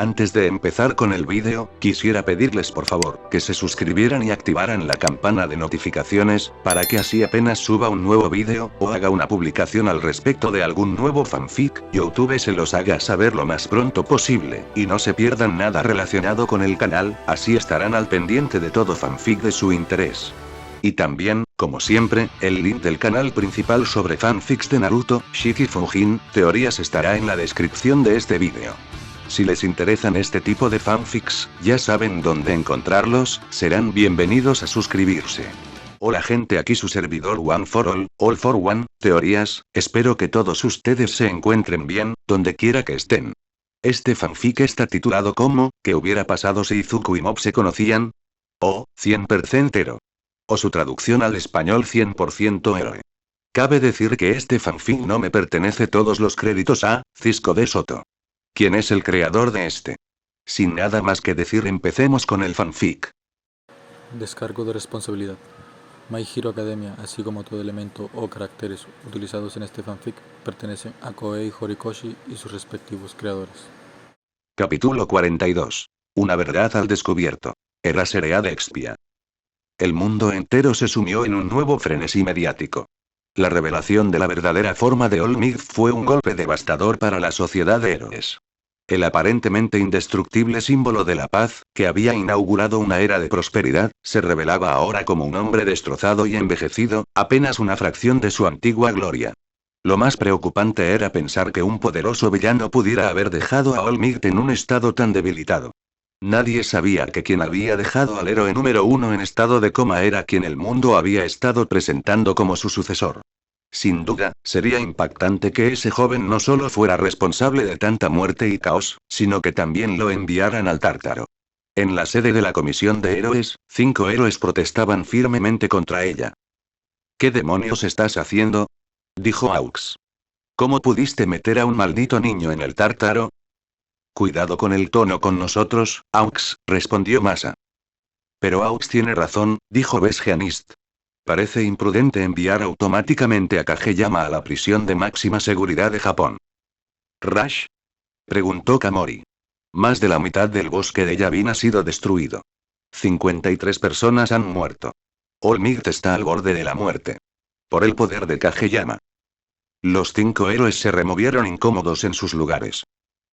Antes de empezar con el vídeo, quisiera pedirles por favor, que se suscribieran y activaran la campana de notificaciones, para que así apenas suba un nuevo vídeo, o haga una publicación al respecto de algún nuevo fanfic, YouTube se los haga saber lo más pronto posible, y no se pierdan nada relacionado con el canal, así estarán al pendiente de todo fanfic de su interés. Y también, como siempre, el link del canal principal sobre fanfics de Naruto, Shiki Fujin, teorías estará en la descripción de este vídeo. Si les interesan este tipo de fanfics, ya saben dónde encontrarlos, serán bienvenidos a suscribirse. Hola gente, aquí su servidor One for All for One, teorías, espero que todos ustedes se encuentren bien, donde quiera que estén. Este fanfic está titulado como, ¿qué hubiera pasado si Izuku y Mob se conocían? O, 100% héroe. O su traducción al español 100% héroe. Cabe decir que este fanfic no me pertenece, todos los créditos a Cisco de Soto. ¿Quién es el creador de este? Sin nada más que decir, empecemos con el fanfic. Descargo de responsabilidad. My Hero Academia, así como todo elemento o caracteres utilizados en este fanfic, pertenecen a Koei Horikoshi y sus respectivos creadores. Capítulo 42. Una verdad al descubierto. Era Serea de Expia. El mundo entero se sumió en un nuevo frenesí mediático. La revelación de la verdadera forma de All Might fue un golpe devastador para la sociedad de héroes. El aparentemente indestructible símbolo de la paz, que había inaugurado una era de prosperidad, se revelaba ahora como un hombre destrozado y envejecido, apenas una fracción de su antigua gloria. Lo más preocupante era pensar que un poderoso villano pudiera haber dejado a All Might en un estado tan debilitado. Nadie sabía que quien había dejado al héroe número 1 en estado de coma era quien el mundo había estado presentando como su sucesor. Sin duda, sería impactante que ese joven no solo fuera responsable de tanta muerte y caos, sino que también lo enviaran al Tártaro. En la sede de la Comisión de Héroes, 5 héroes protestaban firmemente contra ella. ¿Qué demonios estás haciendo?, dijo Aux. ¿Cómo pudiste meter a un maldito niño en el Tártaro? Cuidado con el tono con nosotros, Aux, respondió Masa. Pero Aux tiene razón, dijo Besgeanist. Parece imprudente enviar automáticamente a Kageyama a la prisión de máxima seguridad de Japón. ¿Rush?, preguntó Kamori. Más de la mitad del bosque de Yavin ha sido destruido. 53 personas han muerto. All Might está al borde de la muerte. Por el poder de Kageyama. Los 5 héroes se removieron incómodos en sus lugares.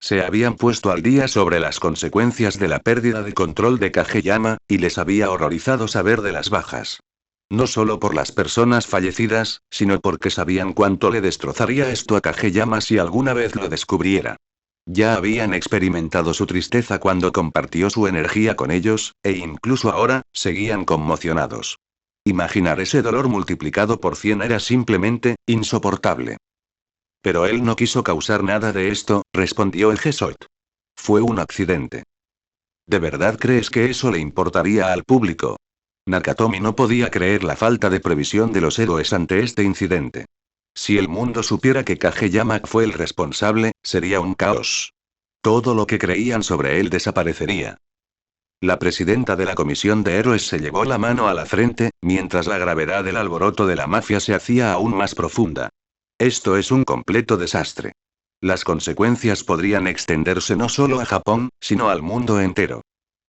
Se habían puesto al día sobre las consecuencias de la pérdida de control de Kageyama, y les había horrorizado saber de las bajas. No solo por las personas fallecidas, sino porque sabían cuánto le destrozaría esto a Kageyama si alguna vez lo descubriera. Ya habían experimentado su tristeza cuando compartió su energía con ellos, e incluso ahora, seguían conmocionados. Imaginar ese dolor multiplicado por 100 era simplemente insoportable. Pero él no quiso causar nada de esto, respondió el Gesot. Fue un accidente. ¿De verdad crees que eso le importaría al público? Nakatomi no podía creer la falta de previsión de los héroes ante este incidente. Si el mundo supiera que Kageyama fue el responsable, sería un caos. Todo lo que creían sobre él desaparecería. La presidenta de la Comisión de Héroes se llevó la mano a la frente, mientras la gravedad del alboroto de la mafia se hacía aún más profunda. Esto es un completo desastre. Las consecuencias podrían extenderse no solo a Japón, sino al mundo entero.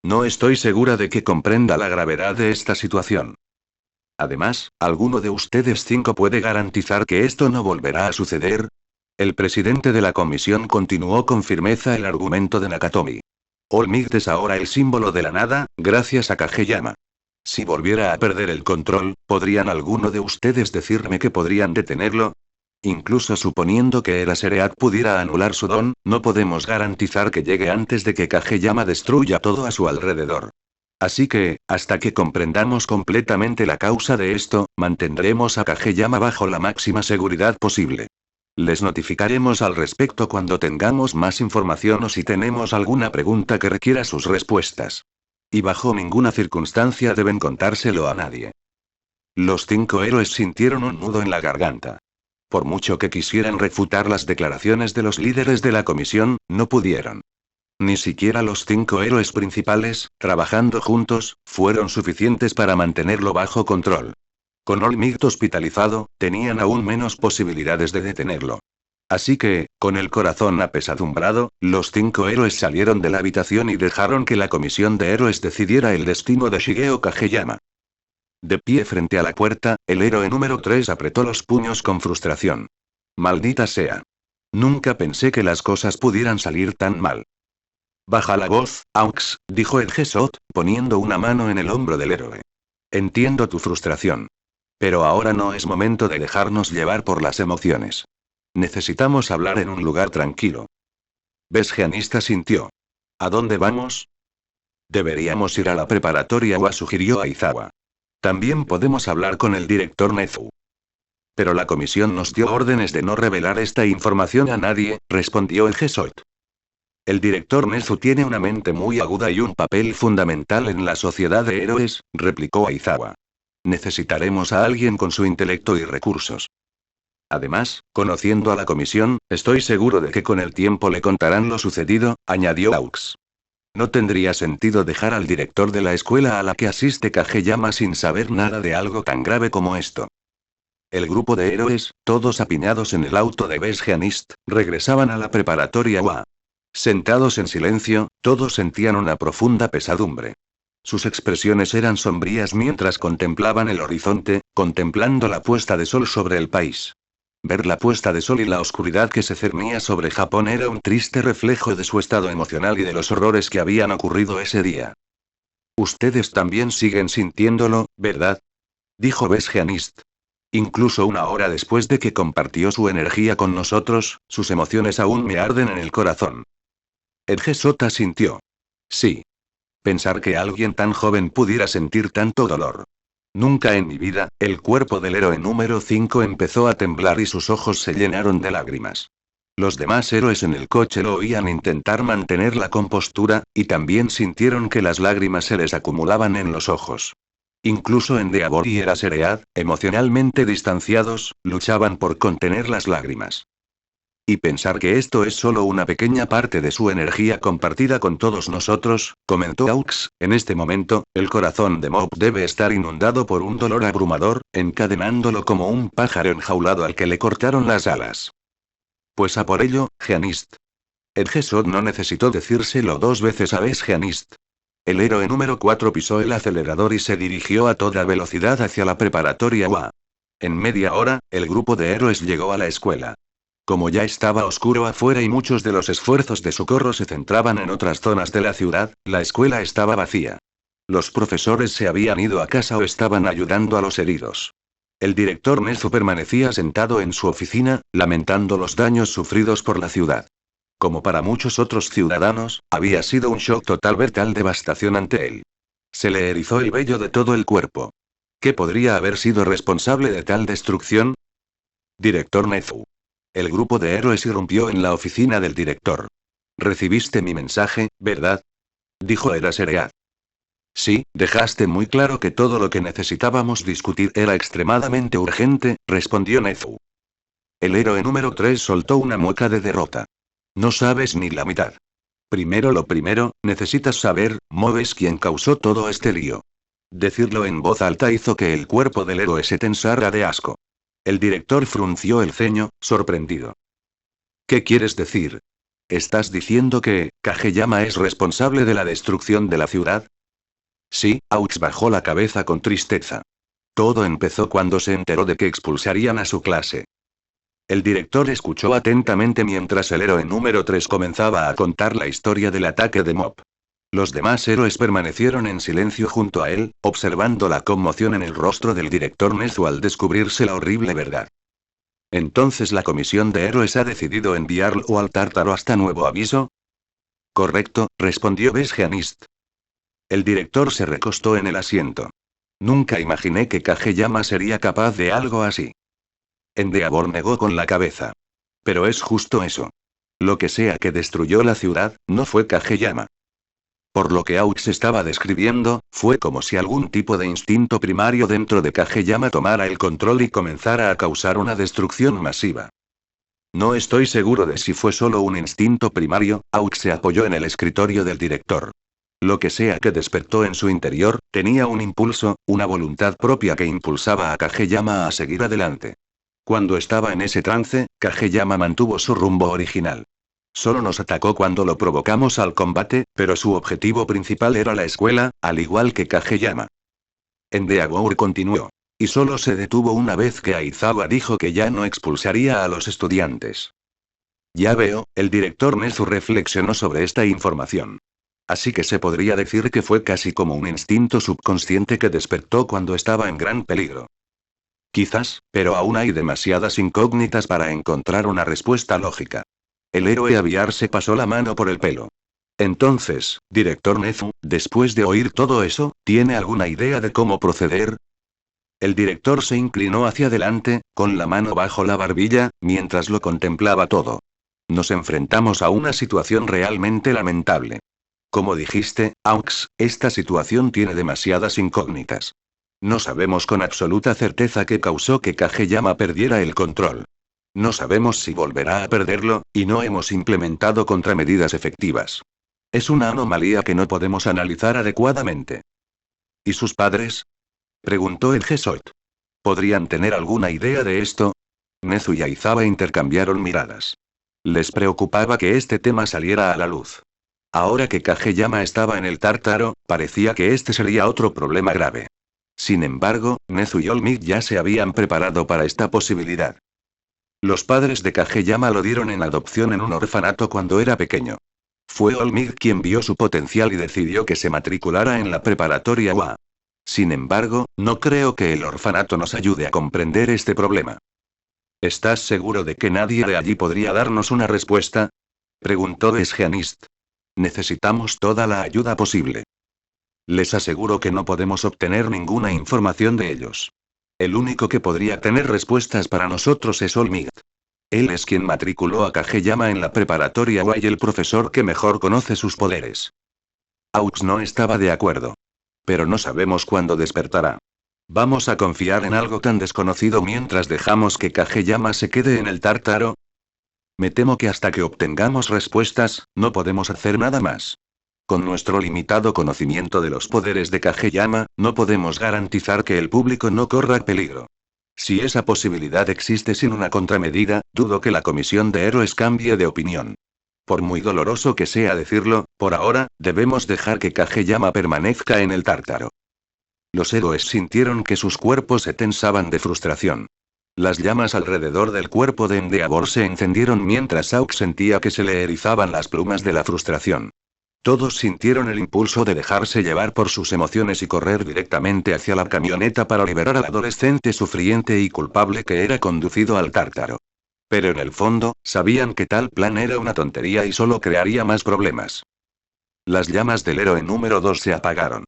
No estoy segura de que comprenda la gravedad de esta situación. Además, ¿alguno de ustedes 5 puede garantizar que esto no volverá a suceder? El presidente de la comisión continuó con firmeza el argumento de Nakatomi. All Might es ahora el símbolo de la nada, gracias a Kageyama. Si volviera a perder el control, ¿podrían alguno de ustedes decirme que podrían detenerlo? Incluso suponiendo que Eraserhead pudiera anular su don, no podemos garantizar que llegue antes de que Kageyama destruya todo a su alrededor. Así que, hasta que comprendamos completamente la causa de esto, mantendremos a Kageyama bajo la máxima seguridad posible. Les notificaremos al respecto cuando tengamos más información o si tenemos alguna pregunta que requiera sus respuestas. Y bajo ninguna circunstancia deben contárselo a nadie. Los 5 héroes sintieron un nudo en la garganta. Por mucho que quisieran refutar las declaraciones de los líderes de la comisión, no pudieron. Ni siquiera los 5 héroes principales, trabajando juntos, fueron suficientes para mantenerlo bajo control. Con All Might hospitalizado, tenían aún menos posibilidades de detenerlo. Así que, con el corazón apesadumbrado, los 5 héroes salieron de la habitación y dejaron que la comisión de héroes decidiera el destino de Shigeo Kageyama. De pie frente a la puerta, el héroe número 3 apretó los puños con frustración. Maldita sea. Nunca pensé que las cosas pudieran salir tan mal. Baja la voz, Aux, dijo el Gesot, poniendo una mano en el hombro del héroe. Entiendo tu frustración. Pero ahora no es momento de dejarnos llevar por las emociones. Necesitamos hablar en un lugar tranquilo. Vesgeanista sintió. ¿A dónde vamos? Deberíamos ir a la preparatoria Wa, sugirió Aizawa. También podemos hablar con el director Nezu. Pero la comisión nos dio órdenes de no revelar esta información a nadie, respondió el Gesot. El director Nezu tiene una mente muy aguda y un papel fundamental en la sociedad de héroes, replicó Aizawa. Necesitaremos a alguien con su intelecto y recursos. Además, conociendo a la comisión, estoy seguro de que con el tiempo le contarán lo sucedido, añadió Aux. No tendría sentido dejar al director de la escuela a la que asiste Kageyama sin saber nada de algo tan grave como esto. El grupo de héroes, todos apiñados en el auto de Vesgeanist, regresaban a la preparatoria Wa. Sentados en silencio, todos sentían una profunda pesadumbre. Sus expresiones eran sombrías mientras contemplaban el horizonte, contemplando la puesta de sol sobre el país. Ver la puesta de sol y la oscuridad que se cernía sobre Japón era un triste reflejo de su estado emocional y de los horrores que habían ocurrido ese día. Ustedes también siguen sintiéndolo, ¿verdad? Dijo Vesgeanist. Incluso una hora después de que compartió su energía con nosotros, sus emociones aún me arden en el corazón. El Gesot asintió. Sí. Pensar que alguien tan joven pudiera sentir tanto dolor. Nunca en mi vida, el cuerpo del héroe número 5 empezó a temblar y sus ojos se llenaron de lágrimas. Los demás héroes en el coche lo oían intentar mantener la compostura, y también sintieron que las lágrimas se les acumulaban en los ojos. Incluso Endeavor y Eraseread, emocionalmente distanciados, luchaban por contener las lágrimas. Y pensar que esto es solo una pequeña parte de su energía compartida con todos nosotros, comentó Aux, en este momento, el corazón de Mob debe estar inundado por un dolor abrumador, encadenándolo como un pájaro enjaulado al que le cortaron las alas. Pues a por ello, Geanist. El Gesot no necesitó decírselo 2 veces a Vesgeanist. El héroe número 4 pisó el acelerador y se dirigió a toda velocidad hacia la preparatoria Wa. En media hora, el grupo de héroes llegó a la escuela. Como ya estaba oscuro afuera y muchos de los esfuerzos de socorro se centraban en otras zonas de la ciudad, la escuela estaba vacía. Los profesores se habían ido a casa o estaban ayudando a los heridos. El director Nezu permanecía sentado en su oficina, lamentando los daños sufridos por la ciudad. Como para muchos otros ciudadanos, había sido un shock total ver tal devastación ante él. Se le erizó el vello de todo el cuerpo. ¿Qué podría haber sido responsable de tal destrucción? Director Nezu. El grupo de héroes irrumpió en la oficina del director. «Recibiste mi mensaje, ¿verdad?», dijo Eraseread. «Sí, dejaste muy claro que todo lo que necesitábamos discutir era extremadamente urgente», respondió Nezu. El héroe número 3 soltó una mueca de derrota. «No sabes ni la mitad. Primero lo primero, necesitas saber, Mob es quien causó todo este lío». Decirlo en voz alta hizo que el cuerpo del héroe se tensara de asco. El director frunció el ceño, sorprendido. ¿Qué quieres decir? ¿Estás diciendo que Kageyama es responsable de la destrucción de la ciudad? Sí, Aux bajó la cabeza con tristeza. Todo empezó cuando se enteró de que expulsarían a su clase. El director escuchó atentamente mientras el héroe número 3 comenzaba a contar la historia del ataque de Mob. Los demás héroes permanecieron en silencio junto a él, observando la conmoción en el rostro del director Nezu al descubrirse la horrible verdad. ¿Entonces la comisión de héroes ha decidido enviarlo al Tártaro hasta nuevo aviso? Correcto, respondió Vesgeanist. El director se recostó en el asiento. Nunca imaginé que Kageyama sería capaz de algo así. Endeavor negó con la cabeza. Pero es justo eso. Lo que sea que destruyó la ciudad, no fue Kageyama. Por lo que Aux estaba describiendo, fue como si algún tipo de instinto primario dentro de Kageyama tomara el control y comenzara a causar una destrucción masiva. No estoy seguro de si fue solo un instinto primario, Aux se apoyó en el escritorio del director. Lo que sea que despertó en su interior, tenía un impulso, una voluntad propia que impulsaba a Kageyama a seguir adelante. Cuando estaba en ese trance, Kageyama mantuvo su rumbo original. Solo nos atacó cuando lo provocamos al combate, pero su objetivo principal era la escuela, al igual que Kageyama. Endeavor continuó. Y solo se detuvo una vez que Aizawa dijo que ya no expulsaría a los estudiantes. Ya veo, el director Nezu reflexionó sobre esta información. Así que se podría decir que fue casi como un instinto subconsciente que despertó cuando estaba en gran peligro. Quizás, pero aún hay demasiadas incógnitas para encontrar una respuesta lógica. El héroe aviar se pasó la mano por el pelo. Entonces, director Nezu, después de oír todo eso, ¿tiene alguna idea de cómo proceder? El director se inclinó hacia adelante, con la mano bajo la barbilla, mientras lo contemplaba todo. Nos enfrentamos a una situación realmente lamentable. Como dijiste, Aux, esta situación tiene demasiadas incógnitas. No sabemos con absoluta certeza qué causó que Kageyama perdiera el control. No sabemos si volverá a perderlo, y no hemos implementado contramedidas efectivas. Es una anomalía que no podemos analizar adecuadamente. ¿Y sus padres? Preguntó el Gesot. ¿Podrían tener alguna idea de esto? Nezu y Aizawa intercambiaron miradas. Les preocupaba que este tema saliera a la luz. Ahora que Kageyama estaba en el Tártaro, parecía que este sería otro problema grave. Sin embargo, Nezu y All Might ya se habían preparado para esta posibilidad. Los padres de Kageyama lo dieron en adopción en un orfanato cuando era pequeño. Fue All Might quien vio su potencial y decidió que se matriculara en la preparatoria UA. Sin embargo, no creo que el orfanato nos ayude a comprender este problema. ¿Estás seguro de que nadie de allí podría darnos una respuesta? Preguntó Besgeanist. Necesitamos toda la ayuda posible. Les aseguro que no podemos obtener ninguna información de ellos. El único que podría tener respuestas para nosotros es All Might. Él es quien matriculó a Kageyama en la preparatoria UA y el profesor que mejor conoce sus poderes. Aux no estaba de acuerdo. Pero no sabemos cuándo despertará. ¿Vamos a confiar en algo tan desconocido mientras dejamos que Kageyama se quede en el Tártaro? Me temo que hasta que obtengamos respuestas, no podemos hacer nada más. Con nuestro limitado conocimiento de los poderes de Kageyama, no podemos garantizar que el público no corra peligro. Si esa posibilidad existe sin una contramedida, dudo que la Comisión de Héroes cambie de opinión. Por muy doloroso que sea decirlo, por ahora, debemos dejar que Kageyama permanezca en el Tártaro. Los héroes sintieron que sus cuerpos se tensaban de frustración. Las llamas alrededor del cuerpo de Endeavor se encendieron mientras Aux sentía que se le erizaban las plumas de la frustración. Todos sintieron el impulso de dejarse llevar por sus emociones y correr directamente hacia la camioneta para liberar al adolescente sufriente y culpable que era conducido al Tártaro. Pero en el fondo, sabían que tal plan era una tontería y solo crearía más problemas. Las llamas del héroe número 2 se apagaron.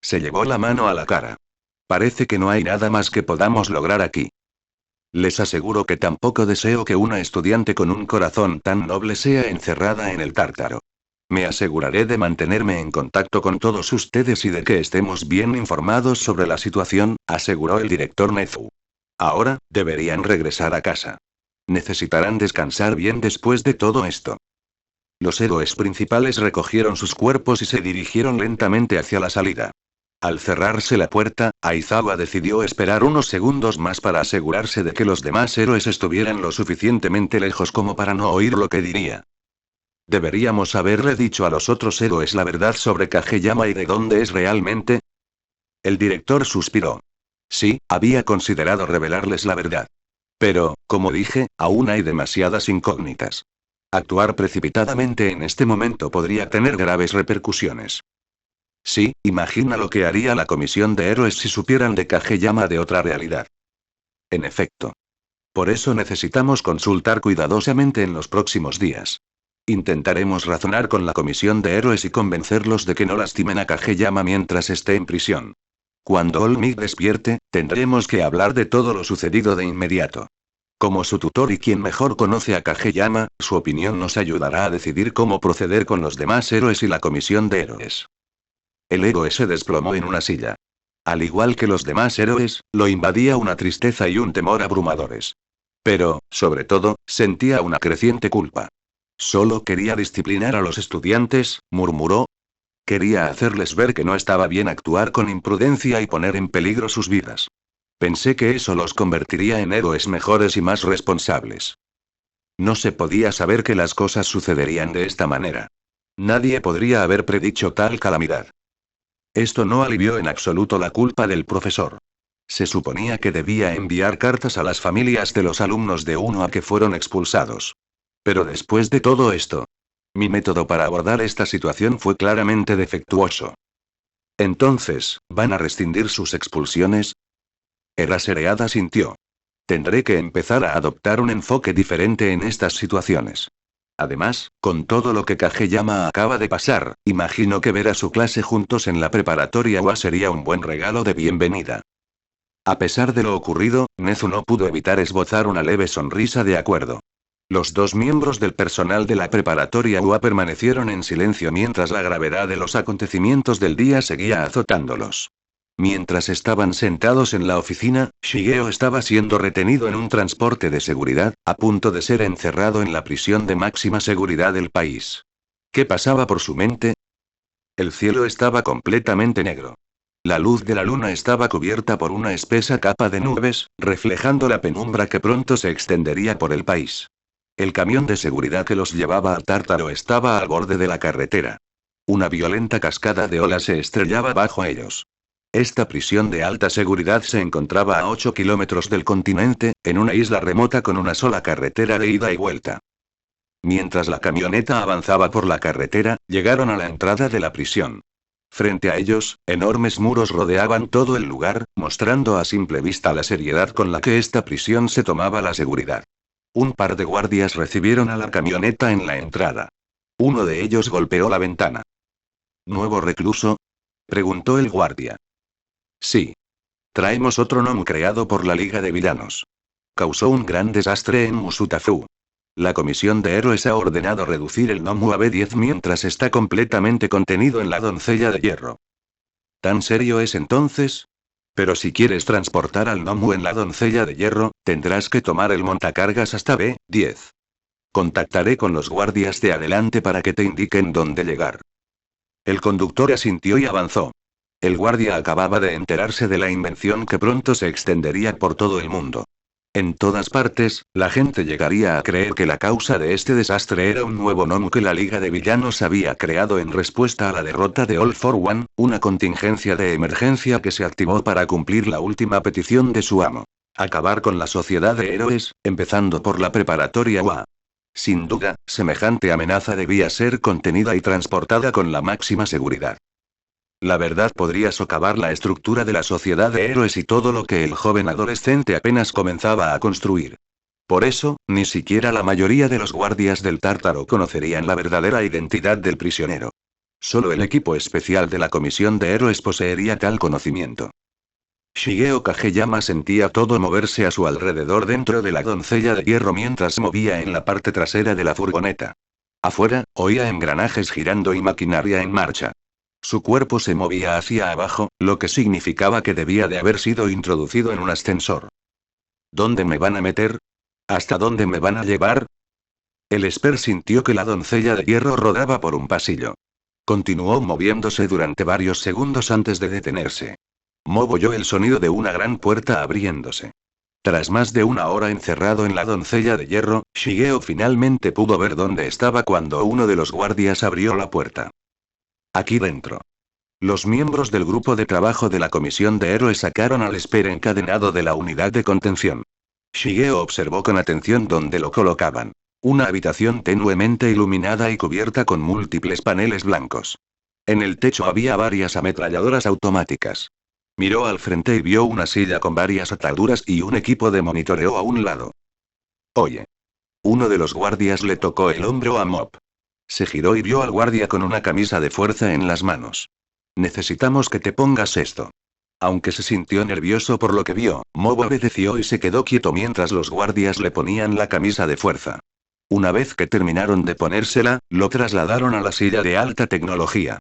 Se llevó la mano a la cara. Parece que no hay nada más que podamos lograr aquí. Les aseguro que tampoco deseo que una estudiante con un corazón tan noble sea encerrada en el Tártaro. Me aseguraré de mantenerme en contacto con todos ustedes y de que estemos bien informados sobre la situación, aseguró el director Nezu. Ahora, deberían regresar a casa. Necesitarán descansar bien después de todo esto. Los héroes principales recogieron sus cuerpos y se dirigieron lentamente hacia la salida. Al cerrarse la puerta, Aizawa decidió esperar unos segundos más para asegurarse de que los demás héroes estuvieran lo suficientemente lejos como para no oír lo que diría. Deberíamos haberle dicho a los otros héroes la verdad sobre Kageyama y de dónde es realmente. El director suspiró. Sí, había considerado revelarles la verdad. Pero, como dije, aún hay demasiadas incógnitas. Actuar precipitadamente en este momento podría tener graves repercusiones. Sí, imagina lo que haría la Comisión de Héroes si supieran de Kageyama de otra realidad. En efecto. Por eso necesitamos consultar cuidadosamente en los próximos días. Intentaremos razonar con la Comisión de Héroes y convencerlos de que no lastimen a Kageyama mientras esté en prisión. Cuando All Might despierte, tendremos que hablar de todo lo sucedido de inmediato. Como su tutor y quien mejor conoce a Kageyama, su opinión nos ayudará a decidir cómo proceder con los demás héroes y la Comisión de Héroes. El héroe se desplomó en una silla. Al igual que los demás héroes, lo invadía una tristeza y un temor abrumadores. Pero, sobre todo, sentía una creciente culpa. Solo quería disciplinar a los estudiantes, murmuró. Quería hacerles ver que no estaba bien actuar con imprudencia y poner en peligro sus vidas. Pensé que eso los convertiría en héroes mejores y más responsables. No se podía saber que las cosas sucederían de esta manera. Nadie podría haber predicho tal calamidad. Esto no alivió en absoluto la culpa del profesor. Se suponía que debía enviar cartas a las familias de los alumnos de uno a que fueron expulsados. Pero después de todo esto, mi método para abordar esta situación fue claramente defectuoso. Entonces, ¿van a rescindir sus expulsiones? Eraserhead asintió. Tendré que empezar a adoptar un enfoque diferente en estas situaciones. Además, con todo lo que Kageyama acaba de pasar, imagino que ver a su clase juntos en la preparatoria UA sería un buen regalo de bienvenida. A pesar de lo ocurrido, Nezu no pudo evitar esbozar una leve sonrisa de acuerdo. Los dos miembros del personal de la preparatoria UA permanecieron en silencio mientras la gravedad de los acontecimientos del día seguía azotándolos. Mientras estaban sentados en la oficina, Shigeo estaba siendo retenido en un transporte de seguridad, a punto de ser encerrado en la prisión de máxima seguridad del país. ¿Qué pasaba por su mente? El cielo estaba completamente negro. La luz de la luna estaba cubierta por una espesa capa de nubes, reflejando la penumbra que pronto se extendería por el país. El camión de seguridad que los llevaba a Tártaro estaba al borde de la carretera. Una violenta cascada de olas se estrellaba bajo ellos. Esta prisión de alta seguridad se encontraba a 8 kilómetros del continente, en una isla remota con una sola carretera de ida y vuelta. Mientras la camioneta avanzaba por la carretera, llegaron a la entrada de la prisión. Frente a ellos, enormes muros rodeaban todo el lugar, mostrando a simple vista la seriedad con la que esta prisión se tomaba la seguridad. Un par de guardias recibieron a la camioneta en la entrada. Uno de ellos golpeó la ventana. ¿Nuevo recluso?, preguntó el guardia. Sí. Traemos otro gnomo creado por la Liga de Villanos. Causó un gran desastre en Musutafu. La Comisión de Héroes ha ordenado reducir el gnomo a B10 mientras está completamente contenido en la Doncella de Hierro. ¿Tan serio es entonces? Pero si quieres transportar al gnomo en la Doncella de Hierro, tendrás que tomar el montacargas hasta B10. Contactaré con los guardias de adelante para que te indiquen dónde llegar. El conductor asintió y avanzó. El guardia acababa de enterarse de la invención que pronto se extendería por todo el mundo. En todas partes, la gente llegaría a creer que la causa de este desastre era un nuevo gnomo que la Liga de Villanos había creado en respuesta a la derrota de All for One, una contingencia de emergencia que se activó para cumplir la última petición de su amo. Acabar con la sociedad de héroes, empezando por la preparatoria UA. Sin duda, semejante amenaza debía ser contenida y transportada con la máxima seguridad. La verdad podría socavar la estructura de la sociedad de héroes y todo lo que el joven adolescente apenas comenzaba a construir. Por eso, ni siquiera la mayoría de los guardias del Tártaro conocerían la verdadera identidad del prisionero. Solo el equipo especial de la Comisión de Héroes poseería tal conocimiento. Shigeo Kageyama sentía todo moverse a su alrededor dentro de la Doncella de Hierro mientras se movía en la parte trasera de la furgoneta. Afuera, oía engranajes girando y maquinaria en marcha. Su cuerpo se movía hacia abajo, lo que significaba que debía de haber sido introducido en un ascensor. ¿Dónde me van a meter? ¿Hasta dónde me van a llevar? El Esper sintió que la Doncella de Hierro rodaba por un pasillo. Continuó moviéndose durante varios segundos antes de detenerse. Mob oyó el sonido de una gran puerta abriéndose. Tras más de una hora encerrado en la Doncella de Hierro, Shigeo finalmente pudo ver dónde estaba cuando uno de los guardias abrió la puerta. Aquí dentro. Los miembros del grupo de trabajo de la Comisión de Héroes sacaron al Esper encadenado de la unidad de contención. Shigeo observó con atención dónde lo colocaban. Una habitación tenuemente iluminada y cubierta con múltiples paneles blancos. En el techo había varias ametralladoras automáticas. Miró al frente y vio una silla con varias ataduras y un equipo de monitoreo a un lado. Oye. Uno de los guardias le tocó el hombro a Mob. Se giró y vio al guardia con una camisa de fuerza en las manos. Necesitamos que te pongas esto. Aunque se sintió nervioso por lo que vio, Mob obedeció y se quedó quieto mientras los guardias le ponían la camisa de fuerza. Una vez que terminaron de ponérsela, lo trasladaron a la silla de alta tecnología.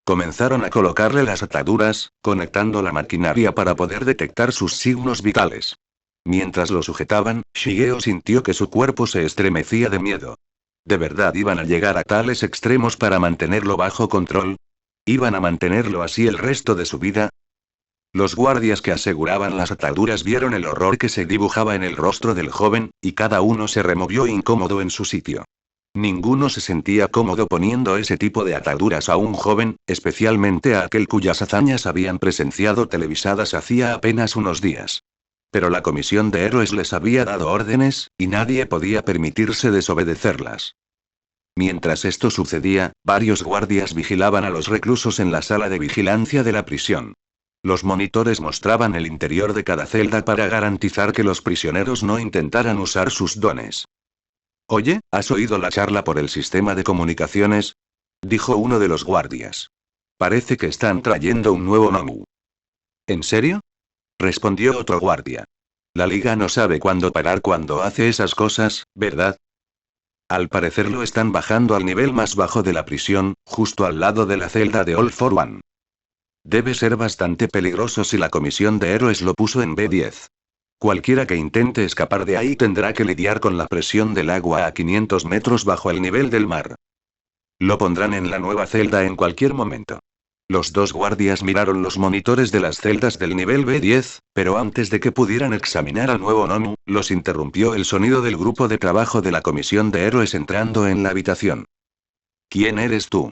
Comenzaron a colocarle las ataduras, conectando la maquinaria para poder detectar sus signos vitales. Mientras lo sujetaban, Shigeo sintió que su cuerpo se estremecía de miedo. ¿De verdad iban a llegar a tales extremos para mantenerlo bajo control? ¿Iban a mantenerlo así el resto de su vida? Los guardias que aseguraban las ataduras vieron el horror que se dibujaba en el rostro del joven, y cada uno se removió incómodo en su sitio. Ninguno se sentía cómodo poniendo ese tipo de ataduras a un joven, especialmente a aquel cuyas hazañas habían presenciado televisadas hacía apenas unos días. Pero la comisión de héroes les había dado órdenes, y nadie podía permitirse desobedecerlas. Mientras esto sucedía, varios guardias vigilaban a los reclusos en la sala de vigilancia de la prisión. Los monitores mostraban el interior de cada celda para garantizar que los prisioneros no intentaran usar sus dones. Oye, ¿has oído la charla por el sistema de comunicaciones? Dijo uno de los guardias. Parece que están trayendo un nuevo Nomu. ¿En serio? Respondió otro guardia. La liga no sabe cuándo parar cuando hace esas cosas, ¿verdad? Al parecer lo están bajando al nivel más bajo de la prisión, justo al lado de la celda de All for One. Debe ser bastante peligroso si la comisión de héroes lo puso en B10. Cualquiera que intente escapar de ahí tendrá que lidiar con la presión del agua a 500 metros bajo el nivel del mar. Lo pondrán en la nueva celda en cualquier momento. Los dos guardias miraron los monitores de las celdas del nivel B10, pero antes de que pudieran examinar al nuevo Nomu, los interrumpió el sonido del grupo de trabajo de la comisión de héroes entrando en la habitación. ¿Quién eres tú?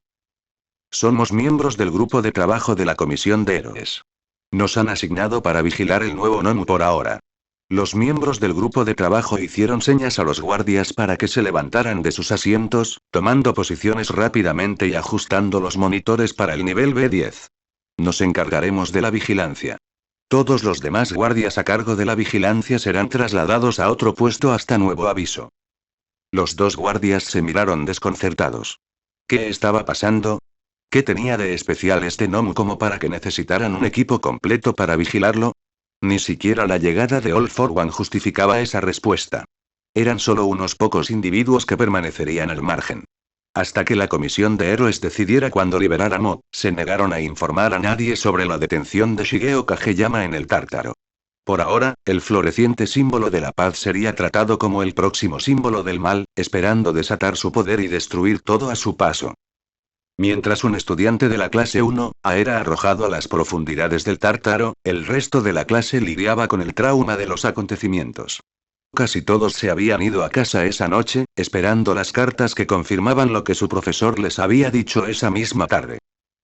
Somos miembros del grupo de trabajo de la comisión de héroes. Nos han asignado para vigilar el nuevo Nomu por ahora. Los miembros del grupo de trabajo hicieron señas a los guardias para que se levantaran de sus asientos, tomando posiciones rápidamente y ajustando los monitores para el nivel B10. Nos encargaremos de la vigilancia. Todos los demás guardias a cargo de la vigilancia serán trasladados a otro puesto hasta nuevo aviso. Los dos guardias se miraron desconcertados. ¿Qué estaba pasando? ¿Qué tenía de especial este Nomu como para que necesitaran un equipo completo para vigilarlo? Ni siquiera la llegada de All for One justificaba esa respuesta. Eran solo unos pocos individuos que permanecerían al margen. Hasta que la comisión de héroes decidiera cuándo liberar a Mo, se negaron a informar a nadie sobre la detención de Shigeo Kageyama en el Tártaro. Por ahora, el floreciente símbolo de la paz sería tratado como el próximo símbolo del mal, esperando desatar su poder y destruir todo a su paso. Mientras un estudiante de la clase 1A era arrojado a las profundidades del Tártaro, el resto de la clase lidiaba con el trauma de los acontecimientos. Casi todos se habían ido a casa esa noche, esperando las cartas que confirmaban lo que su profesor les había dicho esa misma tarde.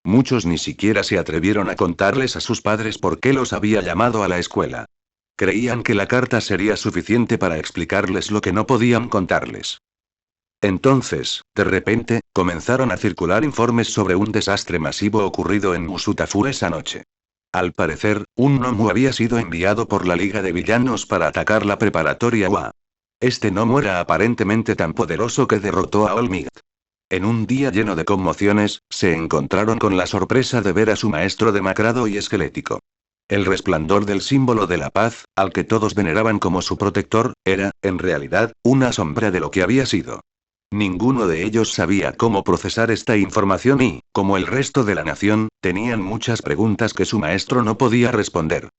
Muchos ni siquiera se atrevieron a contarles a sus padres por qué los había llamado a la escuela. Creían que la carta sería suficiente para explicarles lo que no podían contarles. Entonces, de repente, comenzaron a circular informes sobre un desastre masivo ocurrido en Musutafu esa noche. Al parecer, un Nomu había sido enviado por la Liga de Villanos para atacar la preparatoria UA. Este Nomu era aparentemente tan poderoso que derrotó a All Might. En un día lleno de conmociones, se encontraron con la sorpresa de ver a su maestro demacrado y esquelético. El resplandor del símbolo de la paz, al que todos veneraban como su protector, era, en realidad, una sombra de lo que había sido. Ninguno de ellos sabía cómo procesar esta información y, como el resto de la nación, tenían muchas preguntas que su maestro no podía responder.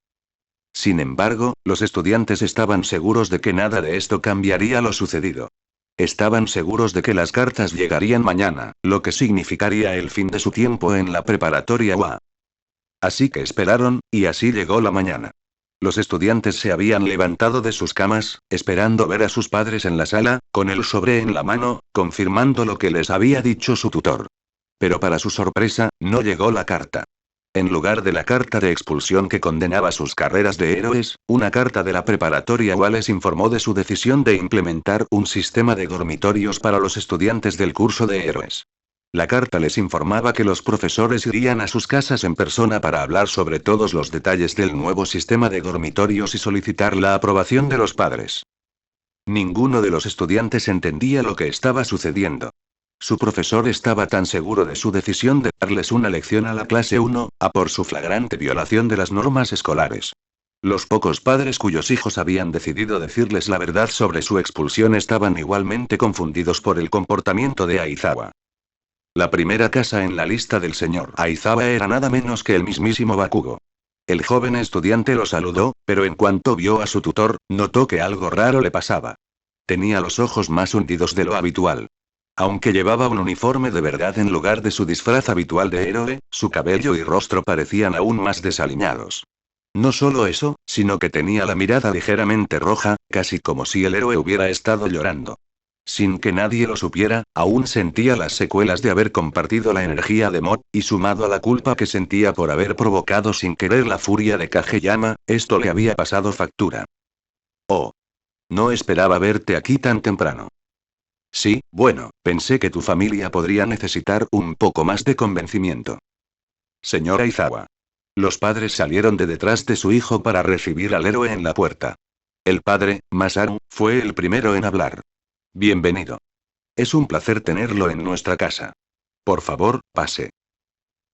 Sin embargo, los estudiantes estaban seguros de que nada de esto cambiaría lo sucedido. Estaban seguros de que las cartas llegarían mañana, lo que significaría el fin de su tiempo en la preparatoria UA. Así que esperaron, y así llegó la mañana. Los estudiantes se habían levantado de sus camas, esperando ver a sus padres en la sala, con el sobre en la mano, confirmando lo que les había dicho su tutor. Pero para su sorpresa, no llegó la carta. En lugar de la carta de expulsión que condenaba sus carreras de héroes, una carta de la preparatoria UA les informó de su decisión de implementar un sistema de dormitorios para los estudiantes del curso de héroes. La carta les informaba que los profesores irían a sus casas en persona para hablar sobre todos los detalles del nuevo sistema de dormitorios y solicitar la aprobación de los padres. Ninguno de los estudiantes entendía lo que estaba sucediendo. Su profesor estaba tan seguro de su decisión de darles una lección a la clase 1A por su flagrante violación de las normas escolares. Los pocos padres cuyos hijos habían decidido decirles la verdad sobre su expulsión estaban igualmente confundidos por el comportamiento de Aizawa. La primera casa en la lista del señor Aizawa era nada menos que el mismísimo Bakugo. El joven estudiante lo saludó, pero en cuanto vio a su tutor, notó que algo raro le pasaba. Tenía los ojos más hundidos de lo habitual. Aunque llevaba un uniforme de verdad en lugar de su disfraz habitual de héroe, su cabello y rostro parecían aún más desaliñados. No solo eso, sino que tenía la mirada ligeramente roja, casi como si el héroe hubiera estado llorando. Sin que nadie lo supiera, aún sentía las secuelas de haber compartido la energía de Mod, y sumado a la culpa que sentía por haber provocado sin querer la furia de Kageyama, esto le había pasado factura. Oh. No esperaba verte aquí tan temprano. Sí, bueno, pensé que tu familia podría necesitar un poco más de convencimiento. Señora Izawa. Los padres salieron de detrás de su hijo para recibir al héroe en la puerta. El padre, Masaru, fue el primero en hablar. Bienvenido. Es un placer tenerlo en nuestra casa. Por favor, pase.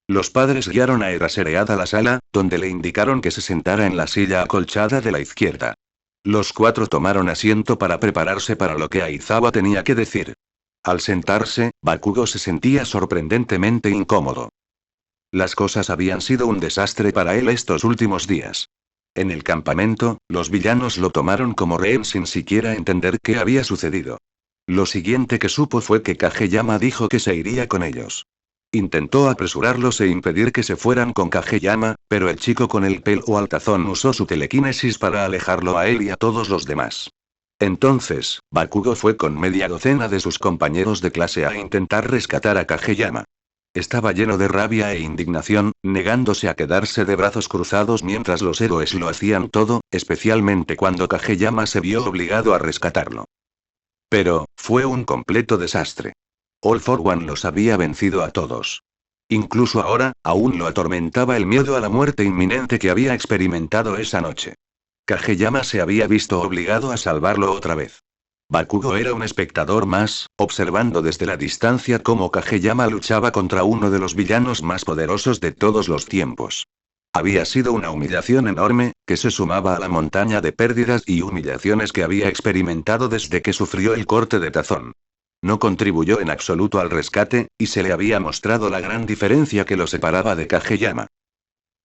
Los padres guiaron a Eraseread a la sala, donde le indicaron que se sentara en la silla acolchada de la izquierda. Los cuatro tomaron asiento para prepararse para lo que Aizawa tenía que decir. Al sentarse, Bakugo se sentía sorprendentemente incómodo. Las cosas habían sido un desastre para él estos últimos días. En el campamento, los villanos lo tomaron como rehén sin siquiera entender qué había sucedido. Lo siguiente que supo fue que Kageyama dijo que se iría con ellos. Intentó apresurarlos e impedir que se fueran con Kageyama, pero el chico con el pelo alcazón usó su telequinesis para alejarlo a él y a todos los demás. Entonces, Bakugo fue con media docena de sus compañeros de clase a intentar rescatar a Kageyama. Estaba lleno de rabia e indignación, negándose a quedarse de brazos cruzados mientras los héroes lo hacían todo, especialmente cuando Kageyama se vio obligado a rescatarlo. Pero, fue un completo desastre. All for One los había vencido a todos. Incluso ahora, aún lo atormentaba el miedo a la muerte inminente que había experimentado esa noche. Kageyama se había visto obligado a salvarlo otra vez. Bakugo era un espectador más, observando desde la distancia cómo Kageyama luchaba contra uno de los villanos más poderosos de todos los tiempos. Había sido una humillación enorme, que se sumaba a la montaña de pérdidas y humillaciones que había experimentado desde que sufrió el corte de tazón. No contribuyó en absoluto al rescate, y se le había mostrado la gran diferencia que lo separaba de Kageyama.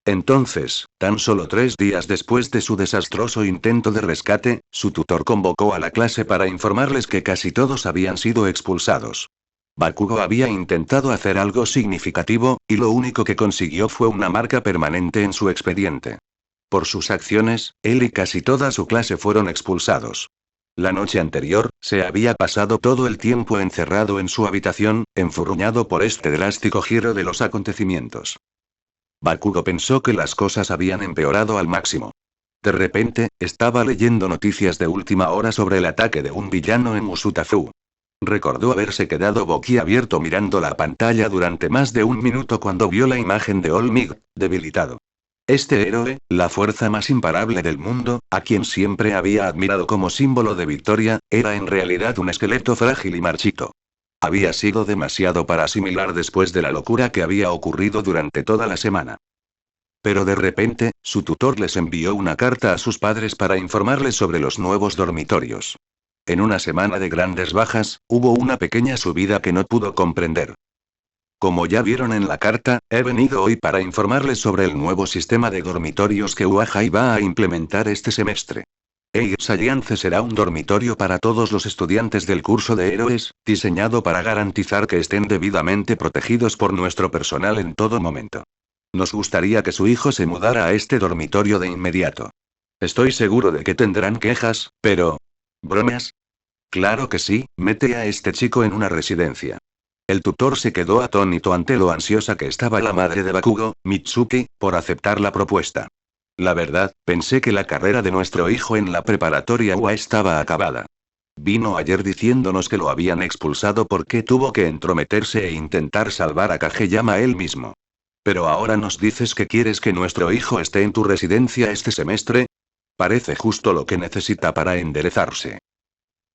Entonces, tan solo 3 días después de su desastroso intento de rescate, su tutor convocó a la clase para informarles que casi todos habían sido expulsados. Bakugo había intentado hacer algo significativo, y lo único que consiguió fue una marca permanente en su expediente. Por sus acciones, él y casi toda su clase fueron expulsados. La noche anterior, se había pasado todo el tiempo encerrado en su habitación, enfurruñado por este drástico giro de los acontecimientos. Bakugo pensó que las cosas habían empeorado al máximo. De repente, estaba leyendo noticias de última hora sobre el ataque de un villano en Musutafu. Recordó haberse quedado boquiabierto mirando la pantalla durante más de un minuto cuando vio la imagen de All Might, debilitado. Este héroe, la fuerza más imparable del mundo, a quien siempre había admirado como símbolo de victoria, era en realidad un esqueleto frágil y marchito. Había sido demasiado para asimilar después de la locura que había ocurrido durante toda la semana. Pero de repente, su tutor les envió una carta a sus padres para informarles sobre los nuevos dormitorios. En una semana de grandes bajas, hubo una pequeña subida que no pudo comprender. Como ya vieron en la carta, he venido hoy para informarles sobre el nuevo sistema de dormitorios que UAHI va a implementar este semestre. Eis Alliance será un dormitorio para todos los estudiantes del curso de héroes, diseñado para garantizar que estén debidamente protegidos por nuestro personal en todo momento. Nos gustaría que su hijo se mudara a este dormitorio de inmediato. Estoy seguro de que tendrán quejas, pero... ¿bromas? Claro que sí, mete a este chico en una residencia. El tutor se quedó atónito ante lo ansiosa que estaba la madre de Bakugo, Mitsuki, por aceptar la propuesta. La verdad, pensé que la carrera de nuestro hijo en la preparatoria UA estaba acabada. Vino ayer diciéndonos que lo habían expulsado porque tuvo que entrometerse e intentar salvar a Kageyama él mismo. Pero ahora nos dices que quieres que nuestro hijo esté en tu residencia este semestre. Parece justo lo que necesita para enderezarse.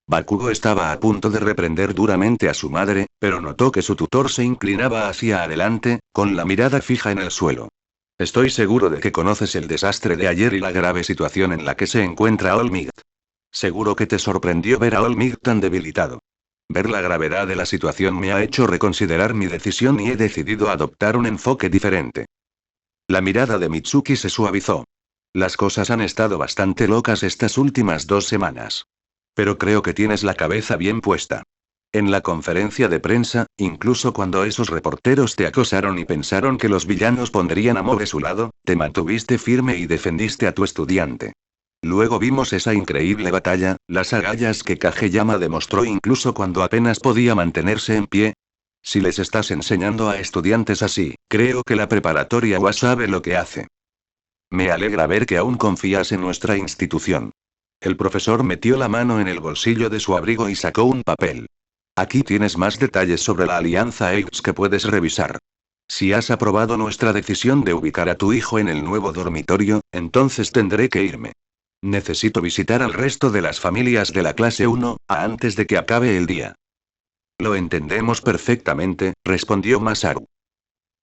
Bakugo estaba a punto de reprender duramente a su madre, pero notó que su tutor se inclinaba hacia adelante, con la mirada fija en el suelo. Estoy seguro de que conoces el desastre de ayer y la grave situación en la que se encuentra All Might. Seguro que te sorprendió ver a All Might tan debilitado. Ver la gravedad de la situación me ha hecho reconsiderar mi decisión y he decidido adoptar un enfoque diferente. La mirada de Mitsuki se suavizó. Las cosas han estado bastante locas estas últimas 2 semanas. Pero creo que tienes la cabeza bien puesta. En la conferencia de prensa, incluso cuando esos reporteros te acosaron y pensaron que los villanos pondrían a Mo de su lado, te mantuviste firme y defendiste a tu estudiante. Luego vimos esa increíble batalla, las agallas que Kageyama demostró incluso cuando apenas podía mantenerse en pie. Si les estás enseñando a estudiantes así, creo que la preparatoria UA sabe lo que hace. Me alegra ver que aún confías en nuestra institución. El profesor metió la mano en el bolsillo de su abrigo y sacó un papel. Aquí tienes más detalles sobre la alianza X que puedes revisar. Si has aprobado nuestra decisión de ubicar a tu hijo en el nuevo dormitorio, entonces tendré que irme. Necesito visitar al resto de las familias de la clase 1, antes de que acabe el día. Lo entendemos perfectamente, respondió Masaru.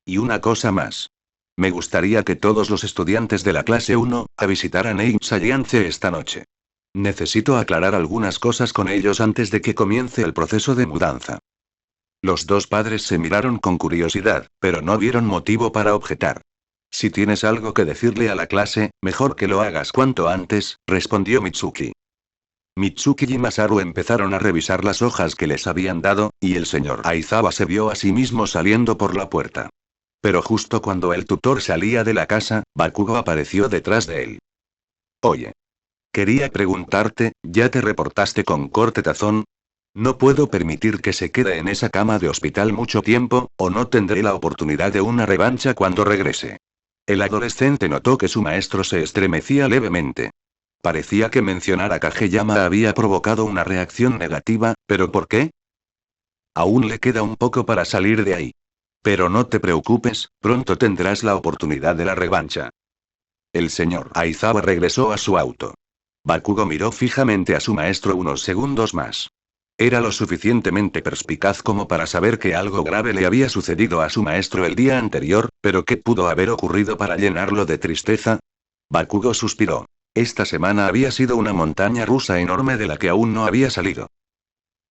Y una cosa más. Me gustaría que todos los estudiantes de la clase 1 visitaran X Alliance esta noche. Necesito aclarar algunas cosas con ellos antes de que comience el proceso de mudanza. Los dos padres se miraron con curiosidad, pero no vieron motivo para objetar. Si tienes algo que decirle a la clase, mejor que lo hagas cuanto antes, respondió Mitsuki. Mitsuki y Masaru empezaron a revisar las hojas que les habían dado, y el señor Aizawa se vio a sí mismo saliendo por la puerta. Pero justo cuando el tutor salía de la casa, Bakugo apareció detrás de él. Oye. Quería preguntarte, ¿ya te reportaste con Corte Tazón? No puedo permitir que se quede en esa cama de hospital mucho tiempo, o no tendré la oportunidad de una revancha cuando regrese. El adolescente notó que su maestro se estremecía levemente. Parecía que mencionar a Kageyama había provocado una reacción negativa, ¿pero por qué? Aún le queda un poco para salir de ahí. Pero no te preocupes, pronto tendrás la oportunidad de la revancha. El señor Aizawa regresó a su auto. Bakugo miró fijamente a su maestro unos segundos más. Era lo suficientemente perspicaz como para saber que algo grave le había sucedido a su maestro el día anterior, pero ¿qué pudo haber ocurrido para llenarlo de tristeza? Bakugo suspiró. Esta semana había sido una montaña rusa enorme de la que aún no había salido.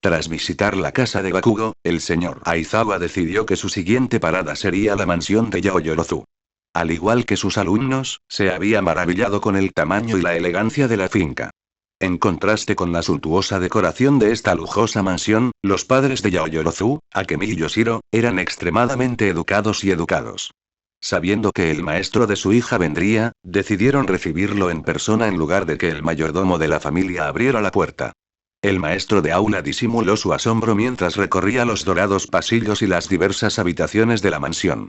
Tras visitar la casa de Bakugo, el señor Aizawa decidió que su siguiente parada sería la mansión de Yaoyorozu. Al igual que sus alumnos, se había maravillado con el tamaño y la elegancia de la finca. En contraste con la suntuosa decoración de esta lujosa mansión, los padres de Yaoyorozu, Akemi y Yoshiro, eran extremadamente educados y educados. Sabiendo que el maestro de su hija vendría, decidieron recibirlo en persona en lugar de que el mayordomo de la familia abriera la puerta. El maestro de aula disimuló su asombro mientras recorría los dorados pasillos y las diversas habitaciones de la mansión.